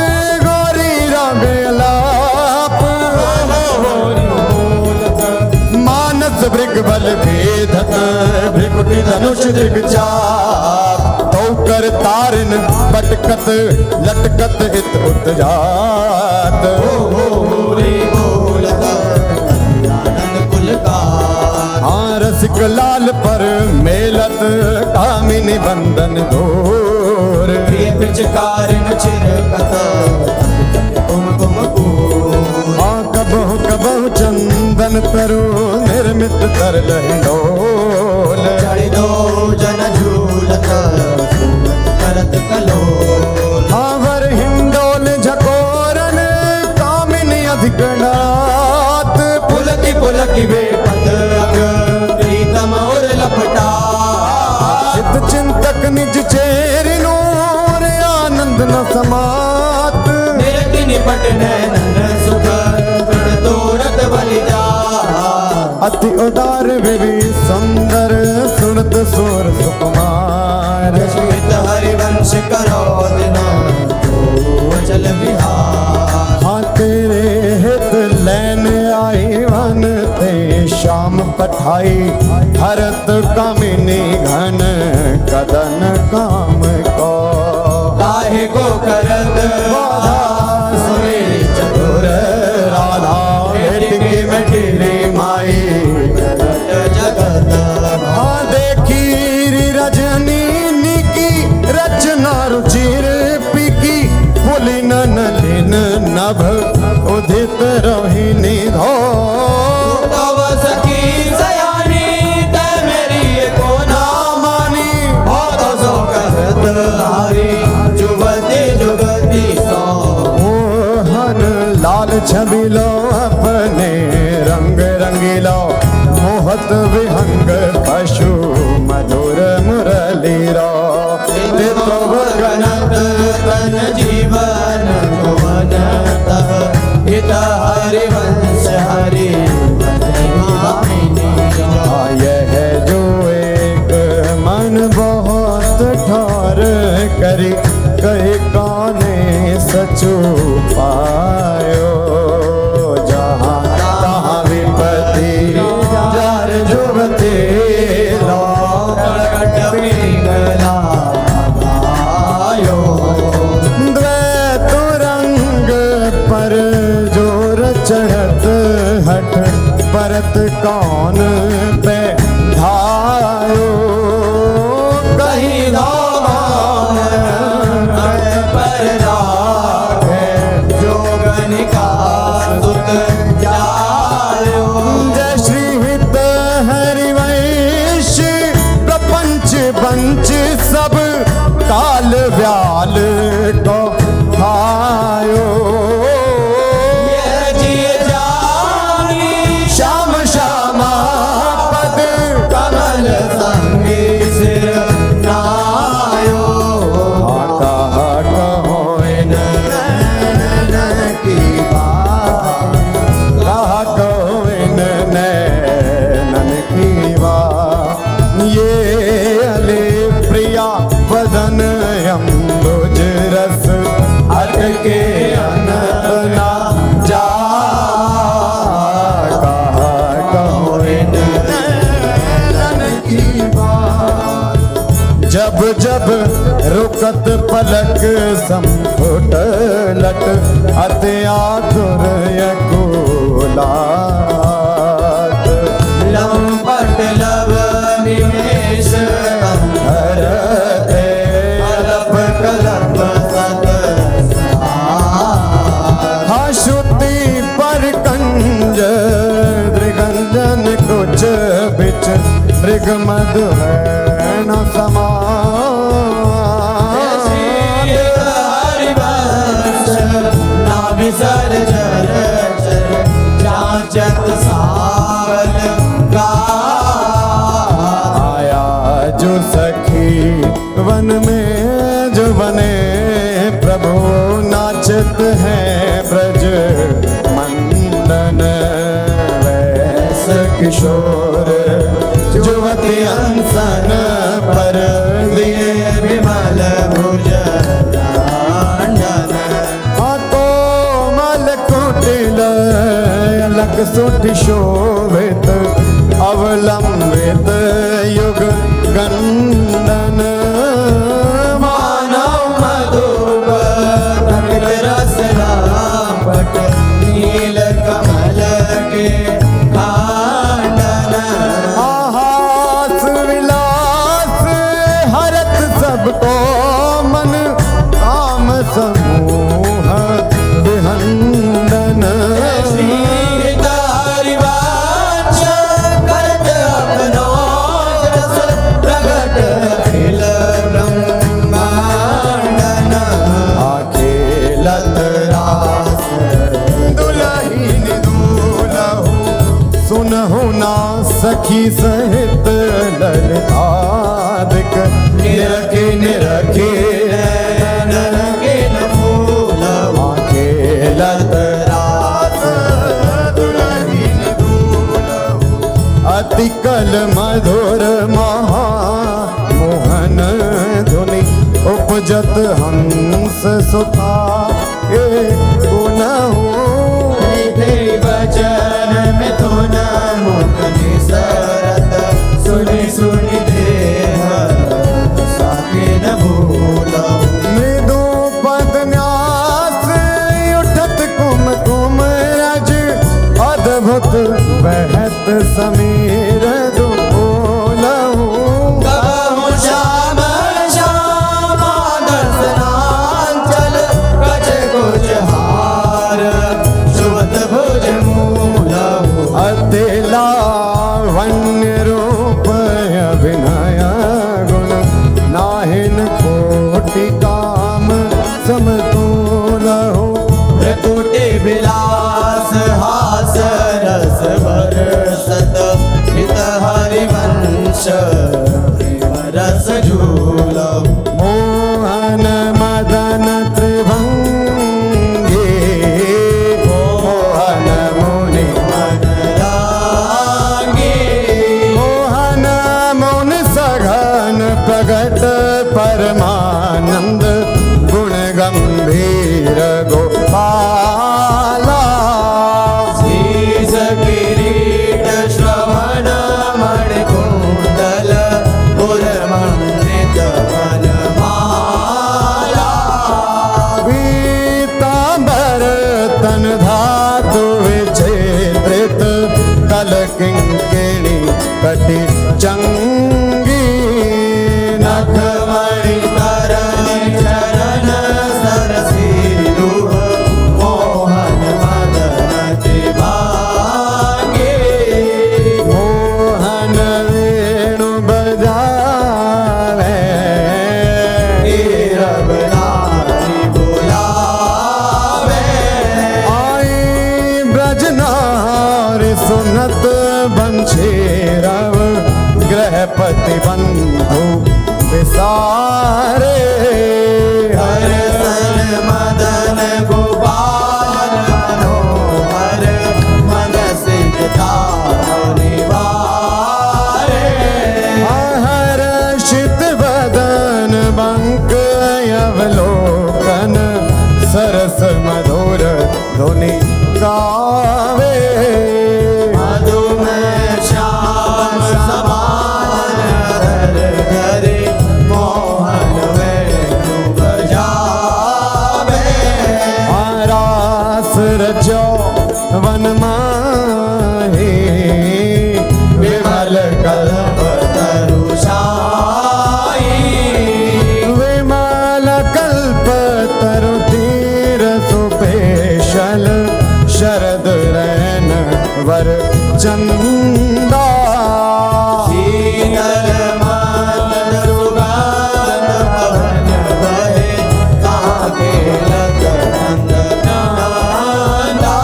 गौरी रागे अलाप मानस भृग बल भेदत भृकुटी धनुष दिग चाप तो कर तारन पटकत लटकत हित उत जात होरी बोलत आनंद कुल का हाँ रसिक लाल पर मेलत कामिनी बंदन घोर प्रिय पिचकारिन चिरकत कुमकुम पूर हाँ कबहु कबहु चंदन तरु निर्मित तर लहिडोल चढ़ी दो जन झूलत करत कलोल हाँ वर हिंडोल झकोरन कामिनी अधिगणात पुलकी पुलकी बेपत अग प्रीतम और लपटा चित चिंतक निज चेरि नूर आनंद न समात निरति निपट नैनन सुख तृण तोरत बलि जा अति उदार विवि सुंदर सुनत सुर सुकुमार श्वेत हरिवंश करो दिन चल बिहार हाँ तेरे हित लैन आई वन ते श्याम पठाई हरत कामिनी घन कदन काम को काहे को करत बाधा सुरे चतुर राधा भेटकी मेरी माई जगत हाँ देखी रजनी की रचना रुचिर पिकी पुलिन नलिन नभ उदित छबिलो अपने रंग रंगीलो मोहत विहंग पशु मधुर मुरली रो तो गणत तन जीवन भुवनत हित हरिवंश हरि यह जो एक मन बहुत ठोर करी कही कौने सचु पायो जहाँ तहाँ विपत्ति जार जुबते लो प्रकट पिंगला द्वैत रंग पर जोर चढ़त हठ परत कौन पे धायो कहीं धाम पर राखे जोगन का सुत जायो जय श्री हित हरिवंश प्रपंच बंच सब काल व्याल को खायो ये जिय जानी श्याम श्यामा पद कमल संगी सिर नायो कहा कहो इन नैन की बात कहा कहो इन नैनन की बात ये अले प्रिया वदन अम्बुज रस अट के अनंत ना जा कहा कहो इन नैनन की बात जब जब रुकत पलक संफुट लट अति आतुर यकुलात लंपट लव निमेश हरते कलप कलप सत श्रुति पर कंज दृगंजन कुछ बिच मृग मधु है न समा हरिवंश नाभिसर जर चर जाचत सावल गा आया जो सखी वन में जो बने प्रभु नाचत है ब्रज मंडन वैस किशोर जुवती अंसन पर दिए विमल भुज लांडन कोमल कुटिल अलग सुट शोभित अवलंबित युग गंडन मानव मधुप कपिल रस रापट नील कमल के कांडन हास विलास हरत सबको मन काम समूह विहंडन श्री हरिवंश करत अपनो रस प्रगट अखिल ब्रह्मांडन अखिलत रास दुलहीन दूलहु सुनहु ना सखी सहित ललितादिक निरखे निरखे नैनन के न फूल अखिलत रास दुलहीन दूलहु अति कल मधुर महा मोहन धुनि उपजत हंस सुता ये पुनहु वचन मिथुन मुख निसरत सुनि सुनि देह साके न भूलो मृदु पद न्यास उठत कुम कुम रज अद्भुत बहत समीर दुलहु कहूँ श्याम श्याम दर्शनांचल कछ कुछ हार सुवत भुज मूलहु अति लावण्य रूप अभिनय गुण नाहिन कोटि काम समतुलहु प्रकुटि विलास गंभीर गोपाला शीश किरीट श्रवण मणिकुंडल गुरमंडित वनमाला पीतांबर तन धातु विचित्रित तल किंकिणी कटि चंगी नखमणि तरन चरण सरसीरुह मोहन मदन त्रिभागे मोहन वेणु बजावे नीरव नारी बुलावे आई ब्रजनार सुनत बंशीरव गृहपति बंधु विसारे हरसन मदन गोपाल मनोहर मन सिद्धा निवारे हर्षित बदन बंक अवलोकन सरस मधुर ध्वनि गावे मधुमेह श्याम समान हर घरे मोहन वेणु बजावे रास रजो वन माही विमल कल्प तरुषाई विमल कल्प तरु तीर सुपेशल शरद रैन वर चंदा शीतल मदन सुगंध पवन बहे काके लगनंद नंदा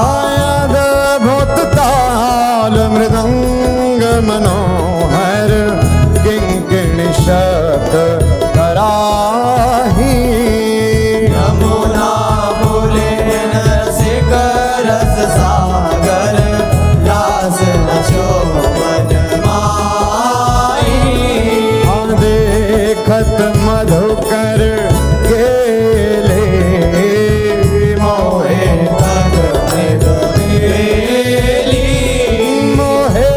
अद्भुत ताल मृदंग मनोहर किंकिणी शब्द कराही यमुना बोले नरसिक रस सागर रास नशोभन माई देखत मधुकर केले मोहे तग मृग मेली मोहे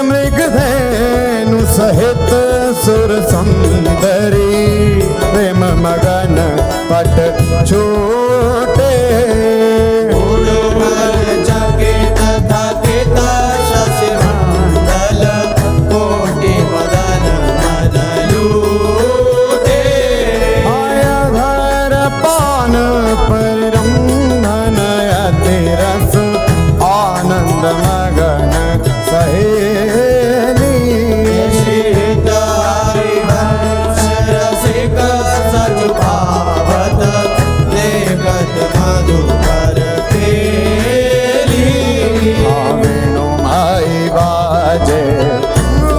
मृगधेनु सहित सुर सुंदरी प्रेम मगन पट छोटे उड़ुमल चकित थकित शशिमंडल कोटि मदन मदलूटे आया घर पान परिरंभन अति रस आनंद मगन सहेली शीत हरिवंश रसिक सचु भावत देखत मधुकर खेली वेणु माई बाजे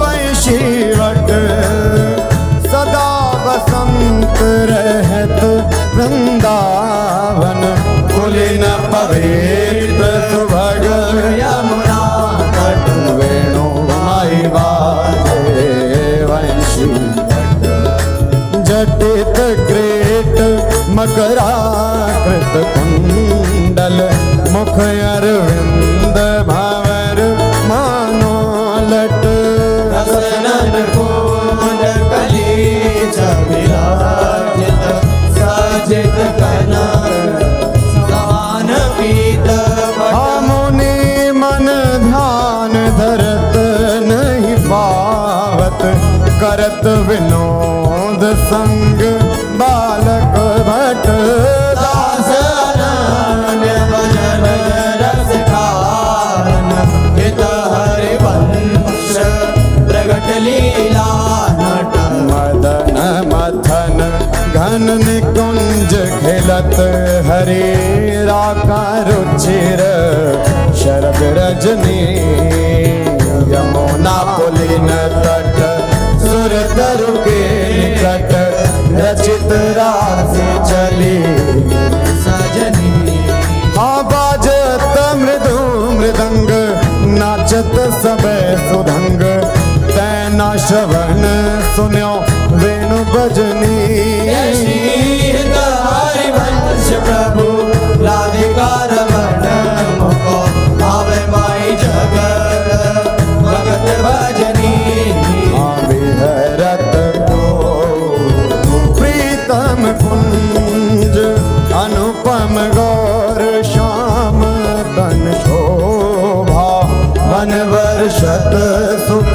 वैशीवट सदा बसंत रहत वृंदावन पुलिन पवित्र सुभग यमुना तट वेणु माई बाजे वैशीवट जटित ग्रेट मकराकृत कुंडल मुख अरविंद भवर मानो लट रसनन कुंड कली विराजित सजित कनक समान पीत मुनि मन ध्यान धरत नहीं पावत करत विनोद संग बालक भट दास अनन्य भजन रस कारण हित हरिवंश प्रगट लीला नट मदन मथन घन निकुंज खेलत हरे राका रुचिर शरद रजनी यमुना पुलिन तट सुर तरु के निकट रचित राशि चली सजनी बाजत मृदु मृदंग नाचत सब सुधंग तैना श्रवण सुन्यो वेणु बजनी शीत प्रीतम कुंज अनुपम गौर श्याम तन शोभा वन वर्षत सुख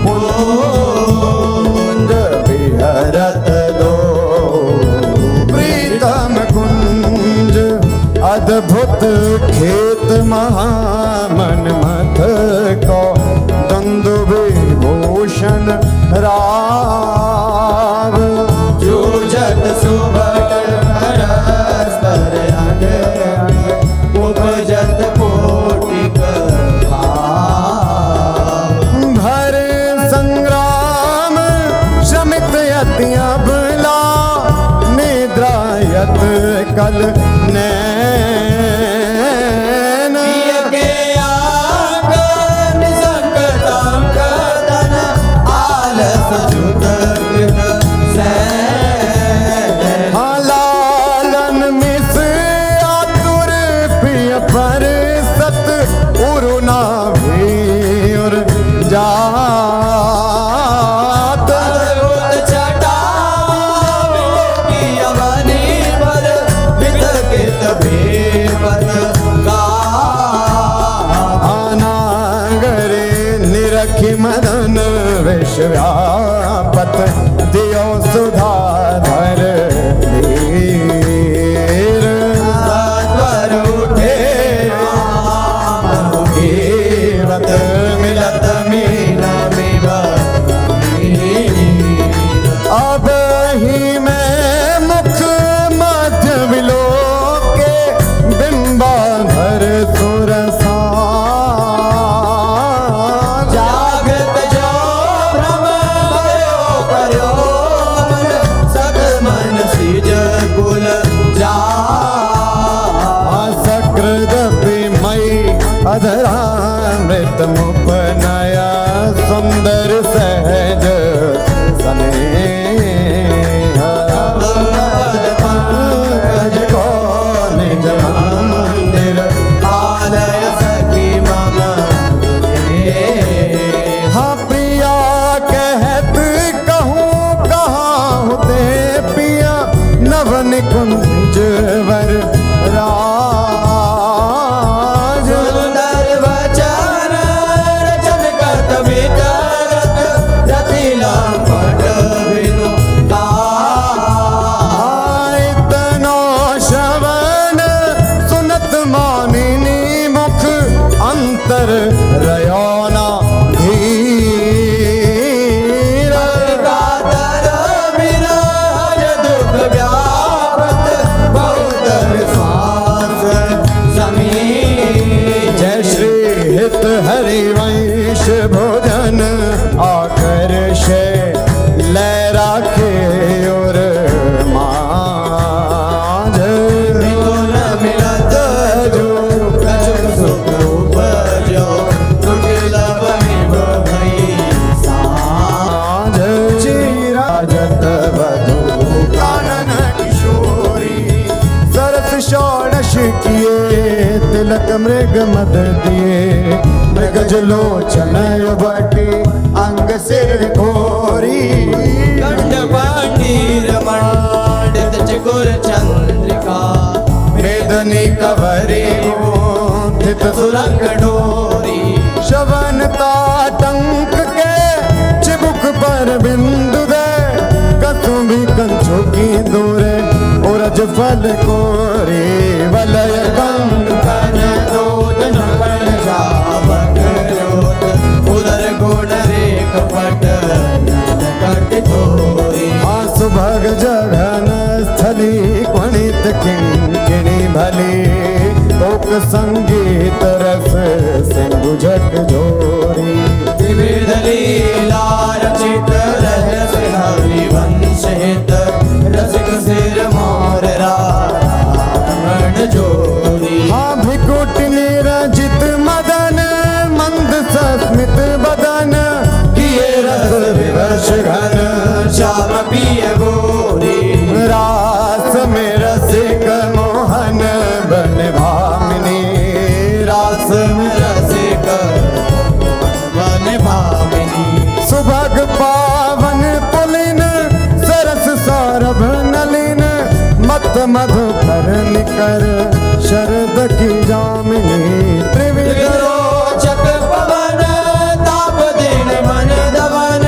पुंज विहरत दो प्रीतम कुंज अद्भुत खेत महामन मथ को दंदु विभूषण राव जूझत सुभट परस्पर अंग उपजत कोटिक भाव। भर संग्राम श्रमित यति अबला निद्रायत कल नैन पिय के आंगन संकटं कदन आलस जुत कृत सैन। लालन मिस आतुर प्रिय पर सत उरुना भीर जात अद्भुत छटा पिय बनी पर वितकित भेपत का। अनागरे निरखि मदन विश्व्यापत दियो सुधाधर धीर सत्वर उठे मुखीवत मिलत मीन अब ही मैं मुख मध्य विलोके बिंबाधर सुरसा जागत जो भ्रम भयो कर्यो मन सग मन सिज कुल जा। सकृदपि मयि अधरामृत मुपनया सुंदर सहज स्नेह पंकज को निज मंदिर आलय सखी मम हाँ प्रिया कहत कहूँ कहाँ होते पिया नव निकुंज वर राज सुंदर वचन रचन कत वितरत रति लंपट विनु इतनो श्रवण सुनत मानिनी मुख अंतर रयोना धीर कातर विरह दुख व्यापत बहुत विश्वास समीर। जय श्री हित हरिवंश भोजन आकर्षे लय राखे और माज मिथुन मिलत जो कछुक सुख उपजो दुर्लभ निभ भई साज। चिराजत वधु कानन किशोरी सरस षोडश किए तिलक मृग मद दिए मृगज लोचन बटी अंग सिर घोरी कंठ पांडीर मंडित चकोर चंद्रिका वेदनी कवरी थित सुरंग डोरी। शवन ताटंक के चिबुक पर बिंदु दे कसुंभी कंचों की दूरे उरज फल कोरी वलय कंकन दोदन पण जावक जोत उदर गुण रेख पट कट थोरी। सुभग जघन स्थली क्वणित किंकिणी भली लोक संगीत रस सिंधु झट झोरी विविध लीला रचित रहस्य हरिवंश हित रसिक सिर मोर रामण जोरी। भिकुट निरजित मदन मंद सस्मित बदन किए रस विवश घन श्याम पिय गोरी। रास में रसिक मोहन बन भामिनी रास में रसिक वन भामिनी। सुभग पावन पुलिन सरस सौरभ नलिन मधुकर निकर शरद की जामिनी त्रिविध रोचक पवन ताप दिन मन दवन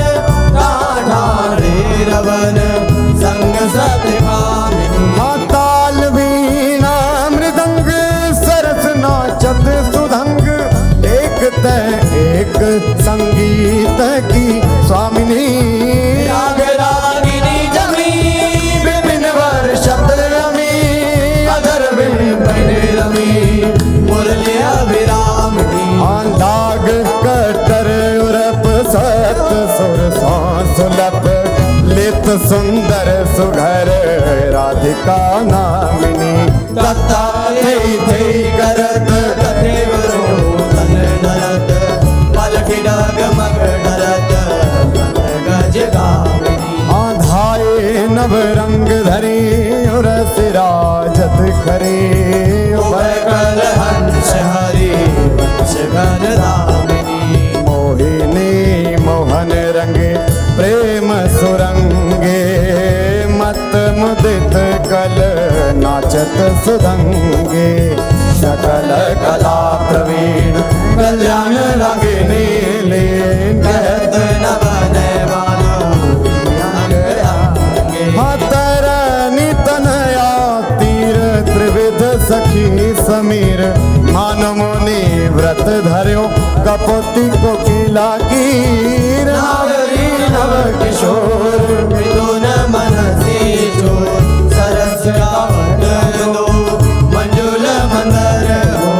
काठारे रवन संग सत्यकामिनी ताल वीणा मृदंग सरस नाचत सुधंग एक तय एक संगीत की स्वामिनी राग रागिनी जमी विपिन वर्षत रमी अधर विपिन रमी मुरली अभिरामिनी लाग कटर उरप सत सुर सुलभ लित सुंदर सुघर राधिका नामिनी दत्ता थे करत कथेवरो तन नरत पलक डाग मग डरत गज गामिनी आधाए नव रंग धरी उरस राजत खरे कल हंस हरि वंश गण दामिनी मोहिनी मोहन रंगे प्रेम सुरंगे मत मुदित कल नाचत सुदंगे सकल कला प्रवीण कल्याण रागिनी लीन कहत न बने तरनी तनया तीर त्रिविध सखी समीर मानमुनि व्रत धर्यो कपोती कोकिला कीर नागरी नव किशोर मृदुन मनसी चोर सरस गावत लो मंजुल मंदर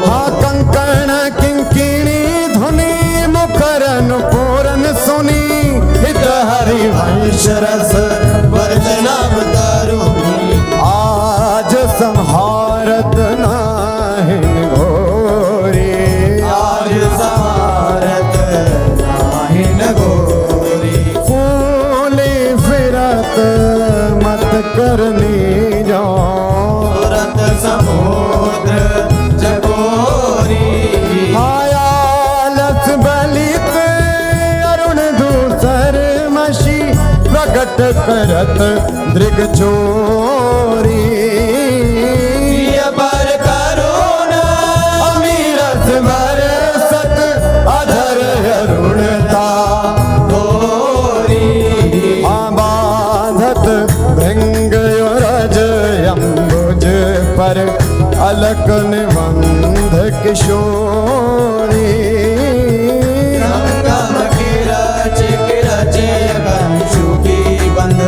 हा कंकण किंकिणी धुनी मुखरन पूरन सुनी हित हरि वंश रस वर्जनम तरुणी आज संहारत नाहिन घोरी आज समारत नाहिन गोरी फूली फिरत मत करनी जो तुरंत समुद्र जगोरी आयालस बलित अरुण दूसर मशी प्रकट करत दृग चोरी पर करुण अमीरस बरसत अधर अरुणता गोरी बाधत भृंग रज अम्बुज पर अलक निबंध किशोरी संगम किरच कंशु की बंध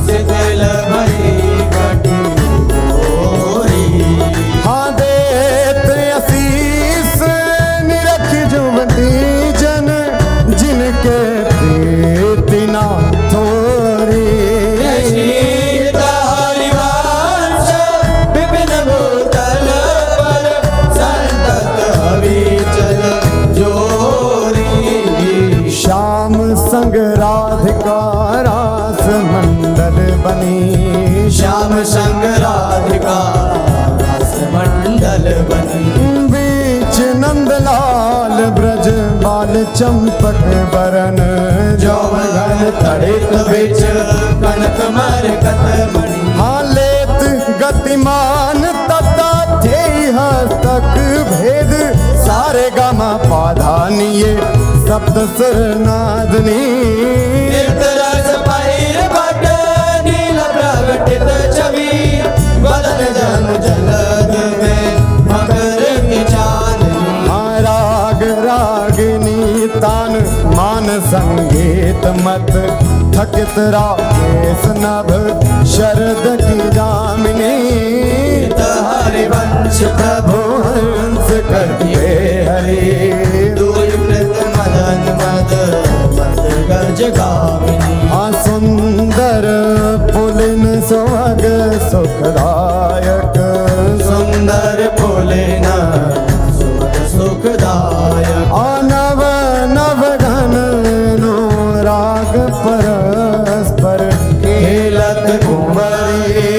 शिथिल भरी कटी गोरी हाँ देत असीस निरख जुमती जन जिनके प्रीति ना थोरी शीत हरिवंश विपिन भूतल पर संतत अविचल जोरी श्याम संग राधिका रास मंडल बनी श्याम संग राधिका रस मंडल बनी बीच नंदलाल ब्रज बाल चंपक बरन जौवन तड़ित बिच कनक मरकत मणि हालेत गतिमान तता थे हस्तक भेद सारे गामा पाधानिये सप्त सुर नादनी रस पहिर भट नील प्रगटित छवि बदन जन जलद में मकर की चांदनी राग रागिनी तान मान संगीत मत थकित राकेश नभ शरद की जामिनी हरिवंश प्रभु हंस करते हरि दूरवृत मदन मद मद गज गामिनी सुंदर पुलिन सुहाग सुखदायक सुंदर पुलिन सुख सुखदायक नव नव घन नो राग परस्पर खेलत कुंवरी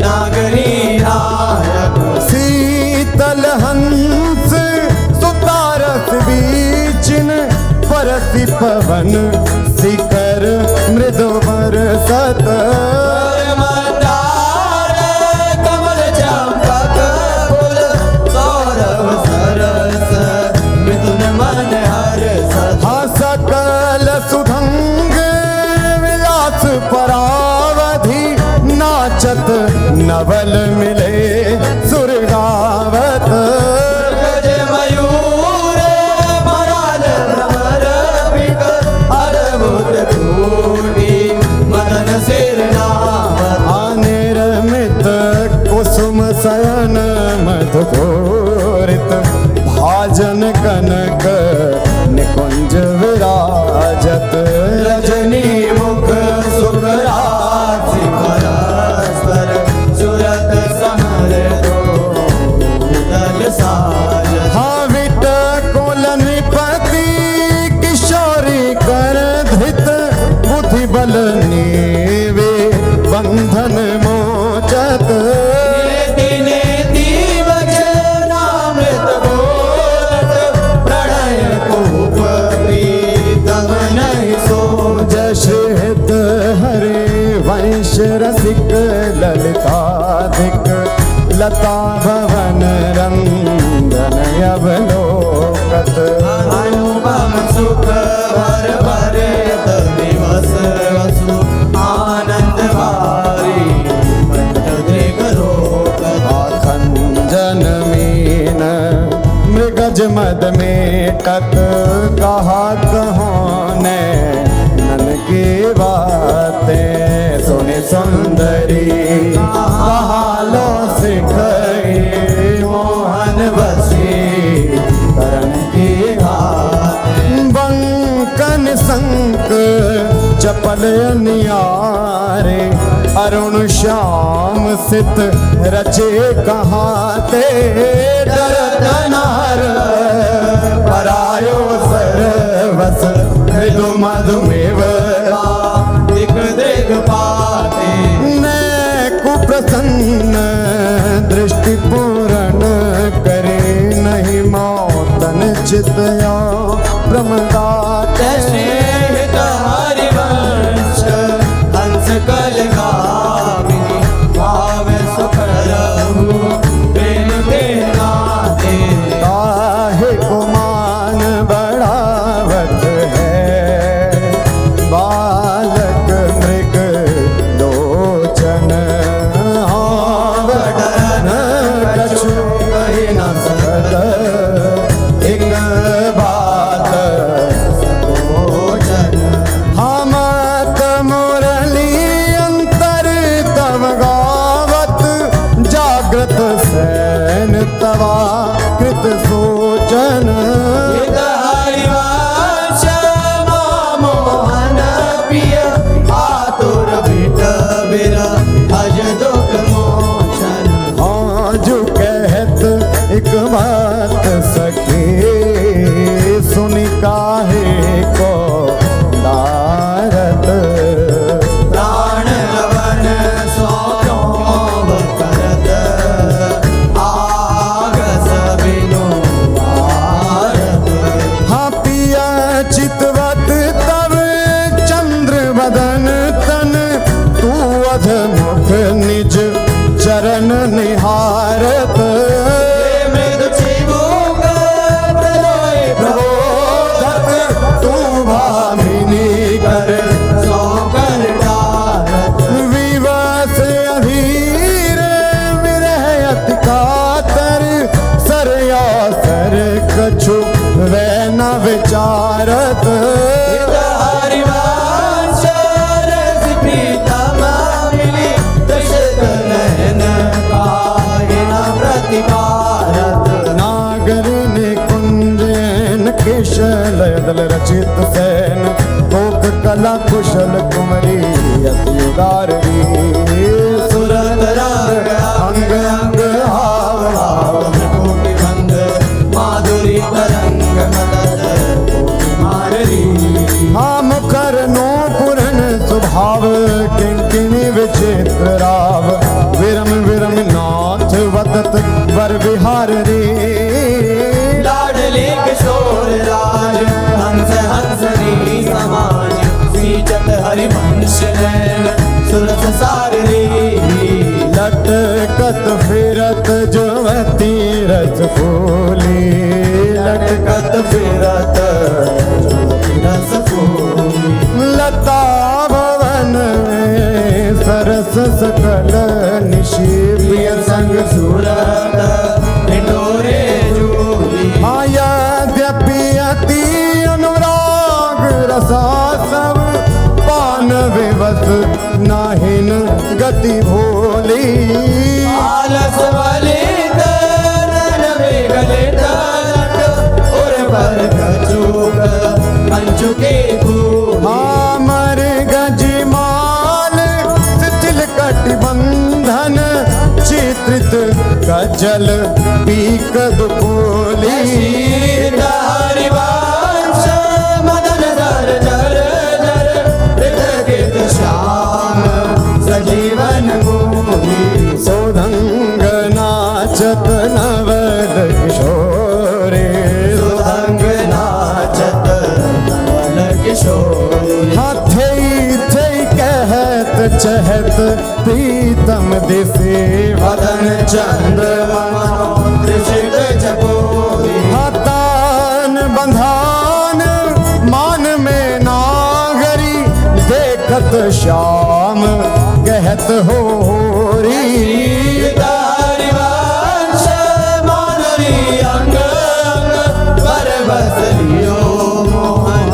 नागरी नायक शीतल हंस सुतारस बीचिन परसि पवन शिखर मृदु बरसत मंदार कमल नवल मिले सुरगावत गज मयूर मराल भ्रमर बिक अद्भुत कोटि मदन सिरनावत निर्मित कुसुम शयन मधुकोरित भाजन कनक निकुंज विराजत रजनी मुख सुखरासि परस्पर सुरत समर दो साज हाविट कोल नृपति किशोरी कर धृत बुद्धि बल नीवे बंधन मोचत नेति वचनामृत बोलत प्रणय कूप प्रीतम नहीं सो जश हित हरे वंश रसिक ललिताधिक लता भवन रंदन अवलोकत अनुपम सुख भर भरे दिवस वसु आनंद भारी दृग रोग आखंजन मीन मृगज मद मेटत कहा कहोने नन की बातें सुनि सुंदरी कहालो सिखई मोहन बसी करण की घात बंकन संक चपल नियारे अरुण श्याम सित रचे कहाते डरत नार परायो सरवस मृदु मधुमेव दिख देख पाते न कुप्रसन्न दृष्टि पूर्ण करे नहीं मौतन चितया प्रमदाते स्नेहित हरिवंश हंस कल कामिनी भाव सुख रहु प्रेम के नाते काहे गुमान बढ़ावत है बालक मृग लोचन आवडन कछु कही न सकत एक बात भोजन हमत मुरली अंतर तव गावत जागृत सैन तवा कृत सोचन हित हरिवंश मोहन प्रिय आतुर बिट बिर भज दुख मोचन आज कहत एक बात सखी सुनि काहे को नारद प्राण रवन सौख्यों करत आगस बिनु भारत हाँ पिया चितवत तब चंद्र बदन तन तू अध मुख निज चरण निहारत मृदु चिबुक प्रलोय प्रबोधक तू भामिनी कर सौकर डारत विवश अधीर विरह अति कातर सरया सर कछु वै न विचारत हित हरिवंश रस प्रीतम मिली दशरथ नयन काहे न प्रतिकारत नागर ने कुंजन केशल दल रचित सैन कोक कला कुशल कुमरी अति उदार सुरत रंग अंग अंग हाव हाव कोटि भंग माधुरी तरंग मदद कोटि माररी हम करनो पुरन स्वभाव किंकिणी विचित्र राव विरम विरम नाथ वदत वर विहार रे लाडले किशोर राज हंस हंसनी समाज सीचत हरिवंश नैन सुरस सार रे लटकत फिरत जुवती रस फूली लटकत फिरत रस फूली लता भवन में सरस सकल निशी मूरत ढिंढोरे झूली यद्यपि अति अनुराग रसा सब पान विवश नाहिन गति भोली आलस वाले तन गले तलट और पर कचूक कंचुके फूल मर गजमाल शिथिल कटिबंधन चित्रित कजल पीकद बोली हरिवंश मदन जर जर जर पृथ्वीत श्याम सजीवन मोही सोधंग नाचत नवद किशोरे सुधंग नाचत नवल किशोरी हाथे थे कहत चहत प्रीतम दिसे वदन चंद्रमा त्रिशिक चकोरी हतान बंधान मान में नागरी देखत श्याम कहत होरी हरिवंश माधुरी अंग अंग पर बस लियो मोहन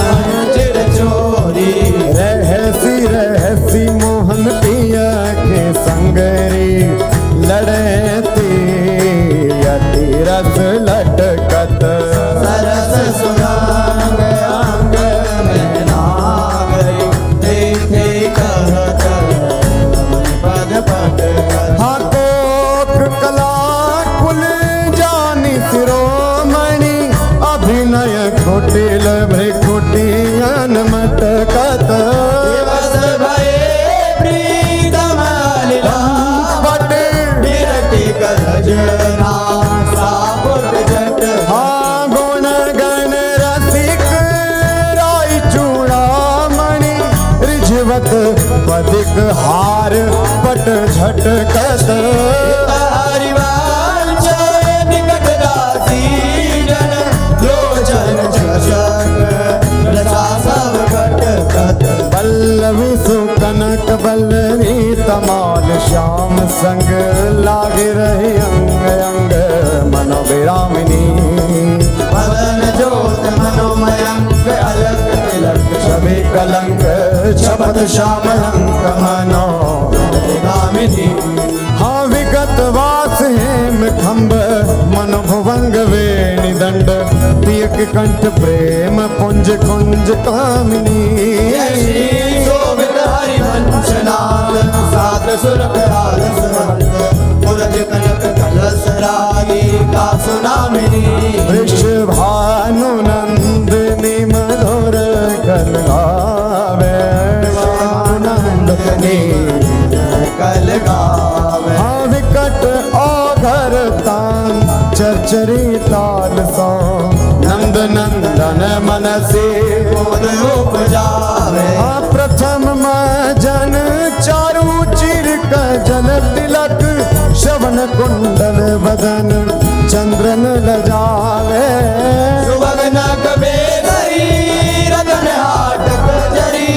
चिर चोरी रहसी मोहन पिया के संगरी लड़ती अति रस लटकत सरस सुनांग अंग में नागरी देखे कहत पद पद हाथोक कला कुल जानी शिरोमणि अभिनय कुटिल भ्रिकुटियन मटकत दिवस भये प्रीतम लीला बट विरति कलजना सापुट जट गुण गण रसिक राय चूड़ामणि रिझवत पदिक हार पट झटकत हरिवंश निकट दासी जन लोचन चषक रसा सब कटकत पल्लवी सुकनक बल्लरी तमाल श्याम संग लागे रहे अंग अंग मनोविरामिनी मदन ज्योत मनोमयंक अलक तिलक छवि कलंक छपत श्याम अंक मनो गामिनी हाँ विगत वास हेम खम्ब मन भुवंग वेणि दंड पियक कंठ प्रेम पुंज कुंज कामिनी शोभित हरिवंश नाद सात सुरभ आलस मंद पुरज कनक कलश रागी का सुनामिनी वृषभानु नंदिनी मधुर कल गावे नंदनी कल गावे हाँ विकट औघर तान चरचरी ताल सो नंद नंदन मनसी बोध रूप जावे हाँ प्रथम जन चारु चिर जल तिलक श्रवण कुंडल बदन चंद्रन लजावे सुभग बेदरी रतन हाटक जरी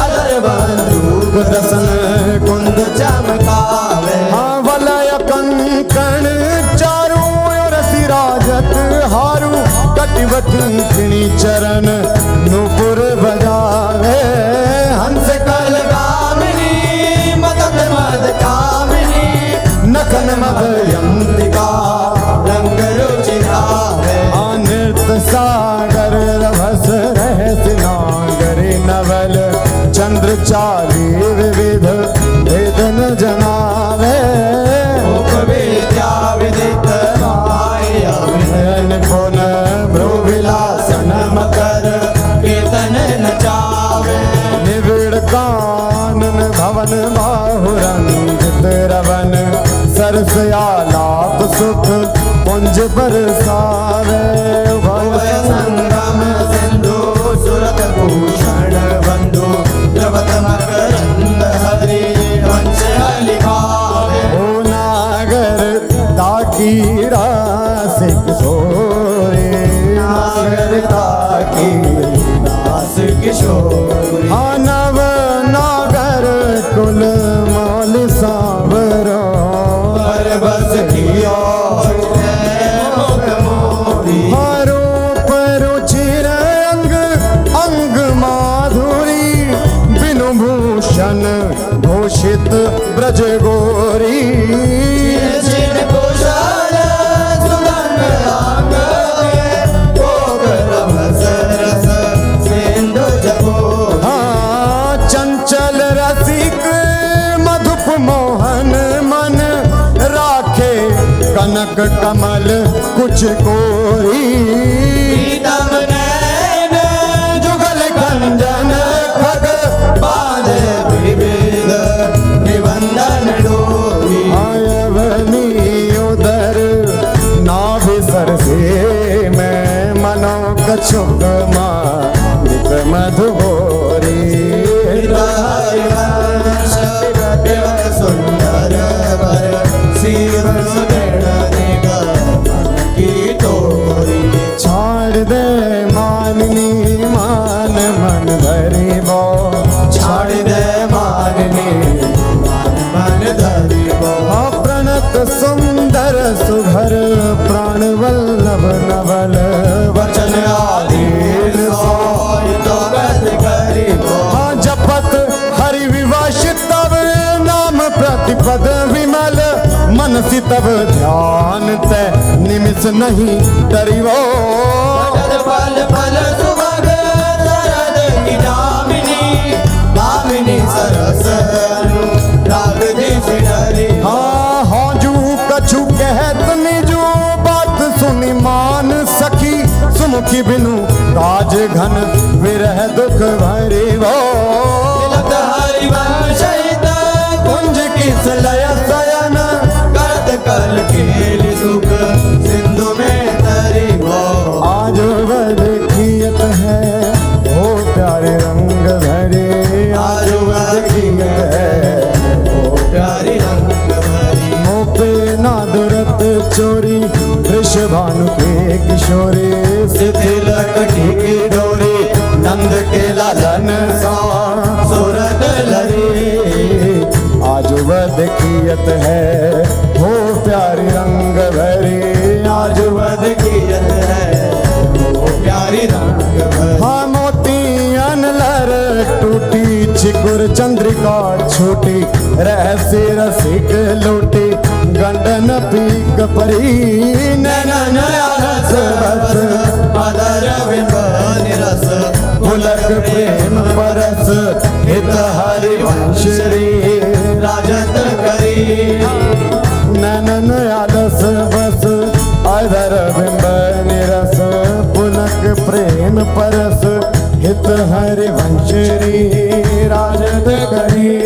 अलर बंदूक दसन कुंद चमकावे हाँ वलय कंकण चारू ओर सिराजत हारू कटिवकिनी चरण नुपुर बजावे हंस कल गामिनी मदद मद कामिनी नखन मदयंतिका रंग रुचिरावे नृत्य सागर रभस रहस नागरी नवल चंद्र चाली विविध वेदन जनावे विद्या विदित माया नयन पुन विलासन मकर कीर्तन नचावे निविड़ कानन भवन बाहुरंजित रवन सरस आलाप सुख पुंज बरसावे भय संगम सिंधु सुरत भूषण बंधु द्रवत मकरंद हरि वंश लिखावे ओ नागर ताकी रासिक सोरे नागर ताकी दास किशोरी नव नागर कुल मौल सावरो पर बस की कनक कमल कुछ कोरी प्रीतम नैन जुगल कंजन खग बांध विविध निबंधन डोरी आयवनी उदर नाभ सर से मैं मनो कछुक मालिक मधुबोरी हरिवंश देवक सुंदर वर शिव सुदृढ़ निगम की तोरी छाड़ दे माननी मान मन धरी बो छाड़ दे माननी मन धरी बो प्रणत सुंदर सुघर प्राण वल्लभ नवल वचन आधीन सोई तो गत करी बो जपत हरि विवश तब नाम प्रतिपद विमल मन सी तब ध्यान ते निमिष नहीं डरिवो पल पल सुभग शरद की दामिनी दामिनी सरस राग दिश डरी हाँ जू कछु कहत निजो बात सुनी मान सखी सुमुखी बिनु काज घन विरह दुख भरी वो तिलक हरिवंश कुंज किस लय शयन करत कल खेल सुख सिंधु में तरी वो आज वह देखियत है ओ प्यारे रंग भरे आज वह देखियत है ओ प्यारी रंग भरी मोपे ना दुरत चोरी वृष भानु के किशोरी शिथिल कटी की डोरी नंद के लालन सा सूरत लरी आज वह देखियत है हो प्यारी रंग भरी आज वह देखियत है ओ प्यारी रंग भरी हाँ मोतियन लर टूटी चिकुर चंद्रिका छोटी रहस्य रसिक लोटी गंडन पीक परी नैनन रस बस अदर बिंब निरस पुलक प्रेम परस हित हरिवंश रे राजत करी नैनन आलस बस अधर बिंब निरस पुलक प्रेम परस हित हरिवंश रे राजत करी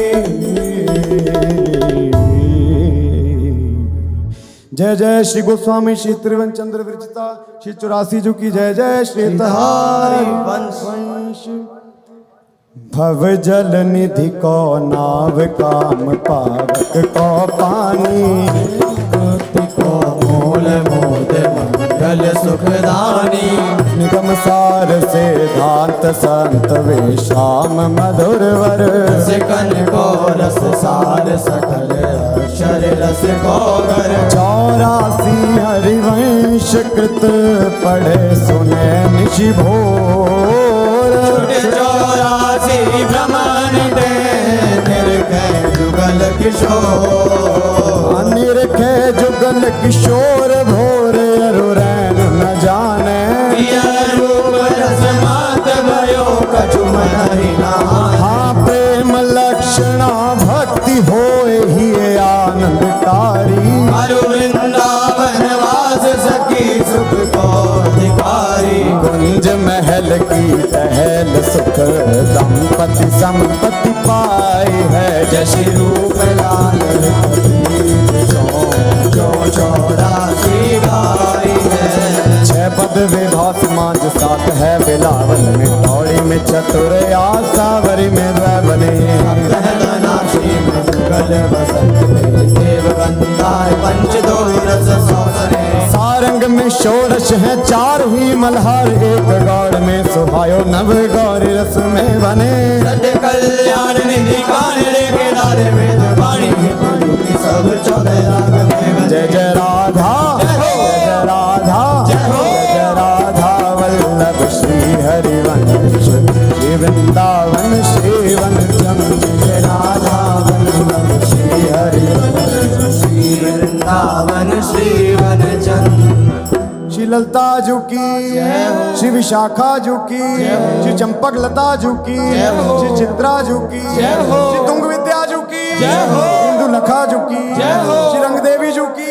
जय जय श्री गोस्वामी श्री त्रिवन चंद्र विरचिता श्री 84 जी की जय जय श्री तहारी वंश भव जल निधि को नाव काम पावक को पानी को मूल मोद मंगल सुखदानी निगम सार से धांत संत वे श्याम मधुर वर सिकन को रस सार सकल अक्षर रस को कर 84 हरिवंश कृत पढ़े सुने निशि भोर 84 ब्रह्मण दे निरखे जुगल किशोर निरखे जुगल किशोर भोर अरुरैन न जाने रूप रस मात भयो कछु मन ही नहाए हाँ प्रेम लक्षणा भक्ति होए ही आनंदकारी हरु वृंदावन वास सखी सुख को अधिकारी कुंज महल की टहल सुख दंपति संपत्ति पाई है जश रूप लाल जो 84 गाई है 6 पद विभा समाज सात है बिलावल में दौड़ी में चतुर आसावरी में बने कहनाशी में गल बसंत देव गंधार पंच दो रस सौसरे सारंग में षोडश है 4 ही मल्हार एक गौड़ में सुहायो नव गौरी रस में बने सत्य कल्याण निधि कान लेके दारे वेद वाणी की सब 14 राग में जय जय राधा जय जय राधा जय राधा वल्लभ श्री हरिवंश श्री वृंदावन श्री वनचम जय राधा वल्लभ श्री हरिवंश श्री वृंदावन श्री वनचंद श्री ललता जू की श्री विशाखा जू की श्री चंपक लता जू की श्री चित्रा जू की श्री तुंग विद्या जू की इंदु लखा जू की श्री रंग देवी जू की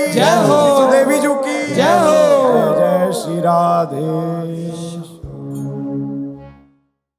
राधे।